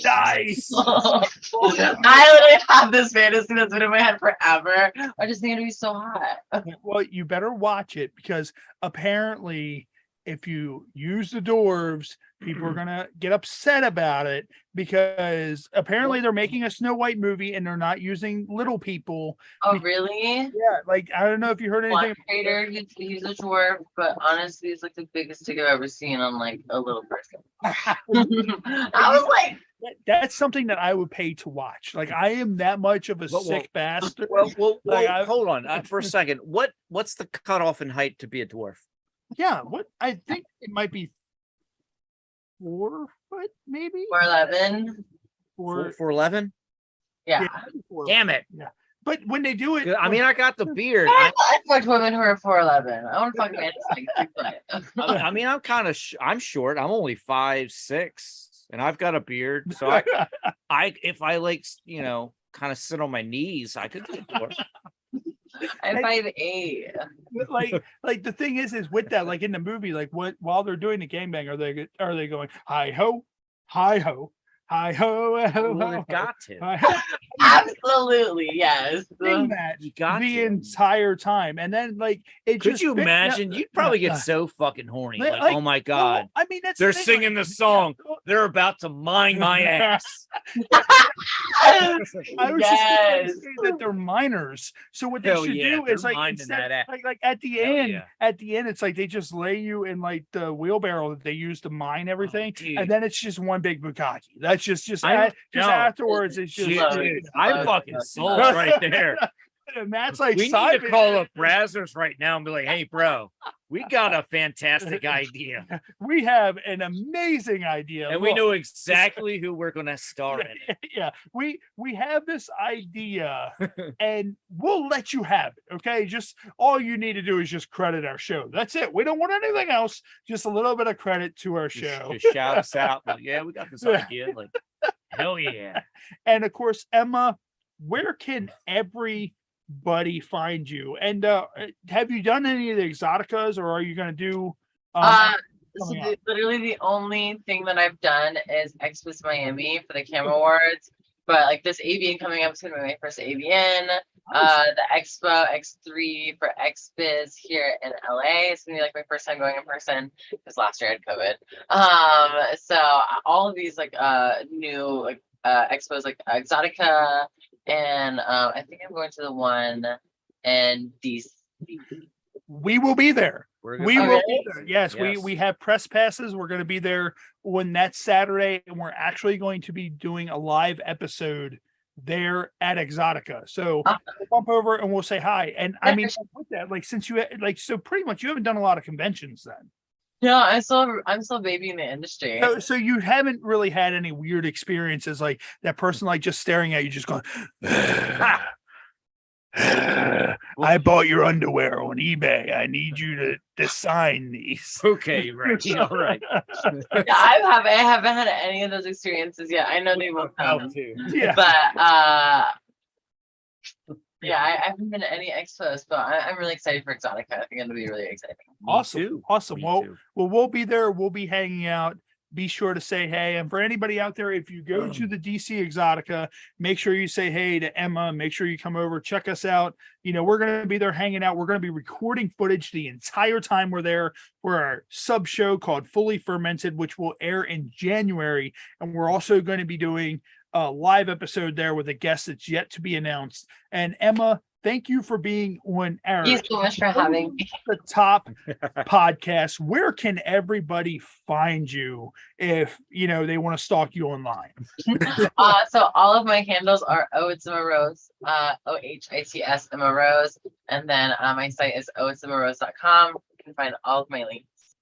Nice. I literally have this fantasy that's been in my head forever. I just think it'd be so hot. Well, you better watch it because apparently if you use the dwarves, people are gonna get upset about it because apparently they're making a Snow White movie and they're not using little people. Oh, really? Yeah, like I don't know if you heard anything. Trader, he's a dwarf, but honestly, he's like the biggest dick I've ever seen on like a little person. I was like, that's something that I would pay to watch. Like I am that much of a sick bastard. Well, Like, hold on for a second. What's the cutoff in height to be a dwarf? Yeah, what I think it might be 4 foot, maybe 4'11". 4'11". Yeah. Damn it. Yeah. But when they do it, I mean, I got the beard. I fucked women who are 4'11". I want to fuck men like I mean, I'm short. I'm only 5'6", and I've got a beard. So I if I like, you know, kind of sit on my knees, I could be a dwarf. I'm 5'8". Like the thing is with that, like in the movie, like what while they're doing the gangbang, are they going hi ho, hi ho, hi ho, ho, Well, ho, they've got to. Absolutely, yes. Sing that the entire time, and then like it Could just you imagine? You'd probably get so fucking horny. Like, oh my god! I mean, that's they're the thing, singing the song. They're about to mine my ass. I was just going to say that they're minors. So what they Hell should yeah, do is they're like mining instead, that ass. like at the Hell end, yeah. it's like they just lay you in like the wheelbarrow that they use to mine everything, and then it's just one big bukkake. That's just I know. afterwards. It's just Dude, I'm fucking sold right there. And Matt's like, we need to call up Brazzers right now and be like, hey, bro, we got a fantastic idea. We have an amazing idea. And we know exactly who we're going to star in it. Yeah, we have this idea and we'll let you have it. Okay. Just all you need to do is just credit our show. That's it. We don't want anything else. Just a little bit of credit to our show. Just shout us out. Like, yeah, we got this idea. Like, hell yeah. And of course, Emma, where can everybody find you? And have you done any of the Exoticas, or are you going to do? So literally the only thing that I've done is Expos Miami for the Camera Awards. But like this AVN coming up is gonna be my first AVN. The Expo X3 for XBiz here in LA. It's gonna be like my first time going in person because last year I had COVID. So all of these like new like expos like Exotica, and I think I'm going to the one in DC. We will be there. We will be there. Yes, Yes. we have press passes. We're going to be there on that Saturday, and we're actually going to be doing a live episode there at Exotica. So we'll bump over and we'll say hi. And I mean, with that, like, since you like, so pretty much you haven't done a lot of conventions then. No, I'm still a baby in the industry. So you haven't really had any weird experiences, like that person like just staring at you, just going, I bought your underwear on eBay. I need you to sign these. Okay, right. All right. Yeah, I haven't had any of those experiences yet. I know they will come. Yeah. But yeah, I haven't been to any expos, but I'm really excited for Exotica. I think it'll be really exciting. Awesome. Awesome. Me Well, too. we'll be there. We'll be hanging out. Be sure to say hey. And for anybody out there, if you go to the DC Exotica, make sure you say hey to Emma. Make sure you come over, check us out. You know, we're going to be there hanging out. We're going to be recording footage the entire time we're there for our sub show called Fully Fermented, which will air in January. And we're also going to be doing a live episode there with a guest that's yet to be announced. And Emma, thank you for being on our Thank you so much for having me. The Top podcast. Where can everybody find you if you know they want to stalk you online? So all of my handles are It's Emma Rose, OHITS Emma Rose, and then my site is oitsemmarose.com. You can find all of my links.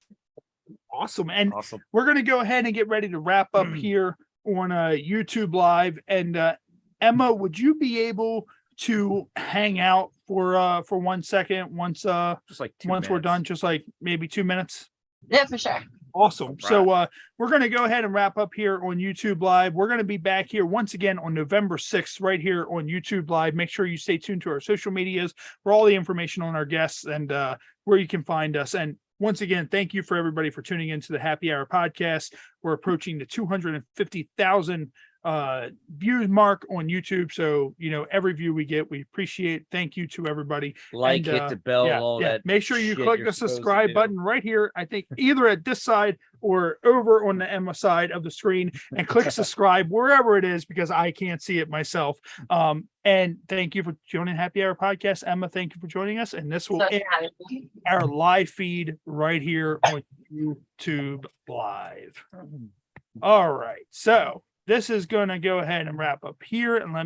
Awesome. And Awesome. we're going to go ahead and get ready to wrap up here on YouTube Live. And Emma, would you be able to hang out for 1 second once Just like 2 once we're minutes. done, just like maybe 2 minutes? Yeah, for sure. Awesome. So we're going to go ahead and wrap up here on YouTube Live. We're going to be back here once again on November 6th, right here on YouTube Live. Make sure you stay tuned to our social medias for all the information on our guests and where you can find us. And once again, thank you for everybody for tuning into the Happy Hour podcast. We're approaching the 250,000 views mark on YouTube. So, you know, every view we get, we appreciate. Thank you to everybody. Like, And, hit the bell, yeah, all yeah. that. Make sure you shit click you're the supposed to subscribe do. button right here. I think either at this side or over on the Emma side of the screen, and click subscribe wherever it is because I can't see it myself. And thank you for joining Happy Hour podcast. Emma, thank you for joining us. And this will end our live feed right here on YouTube Live. All right. So this is going to go ahead and wrap up here. And let me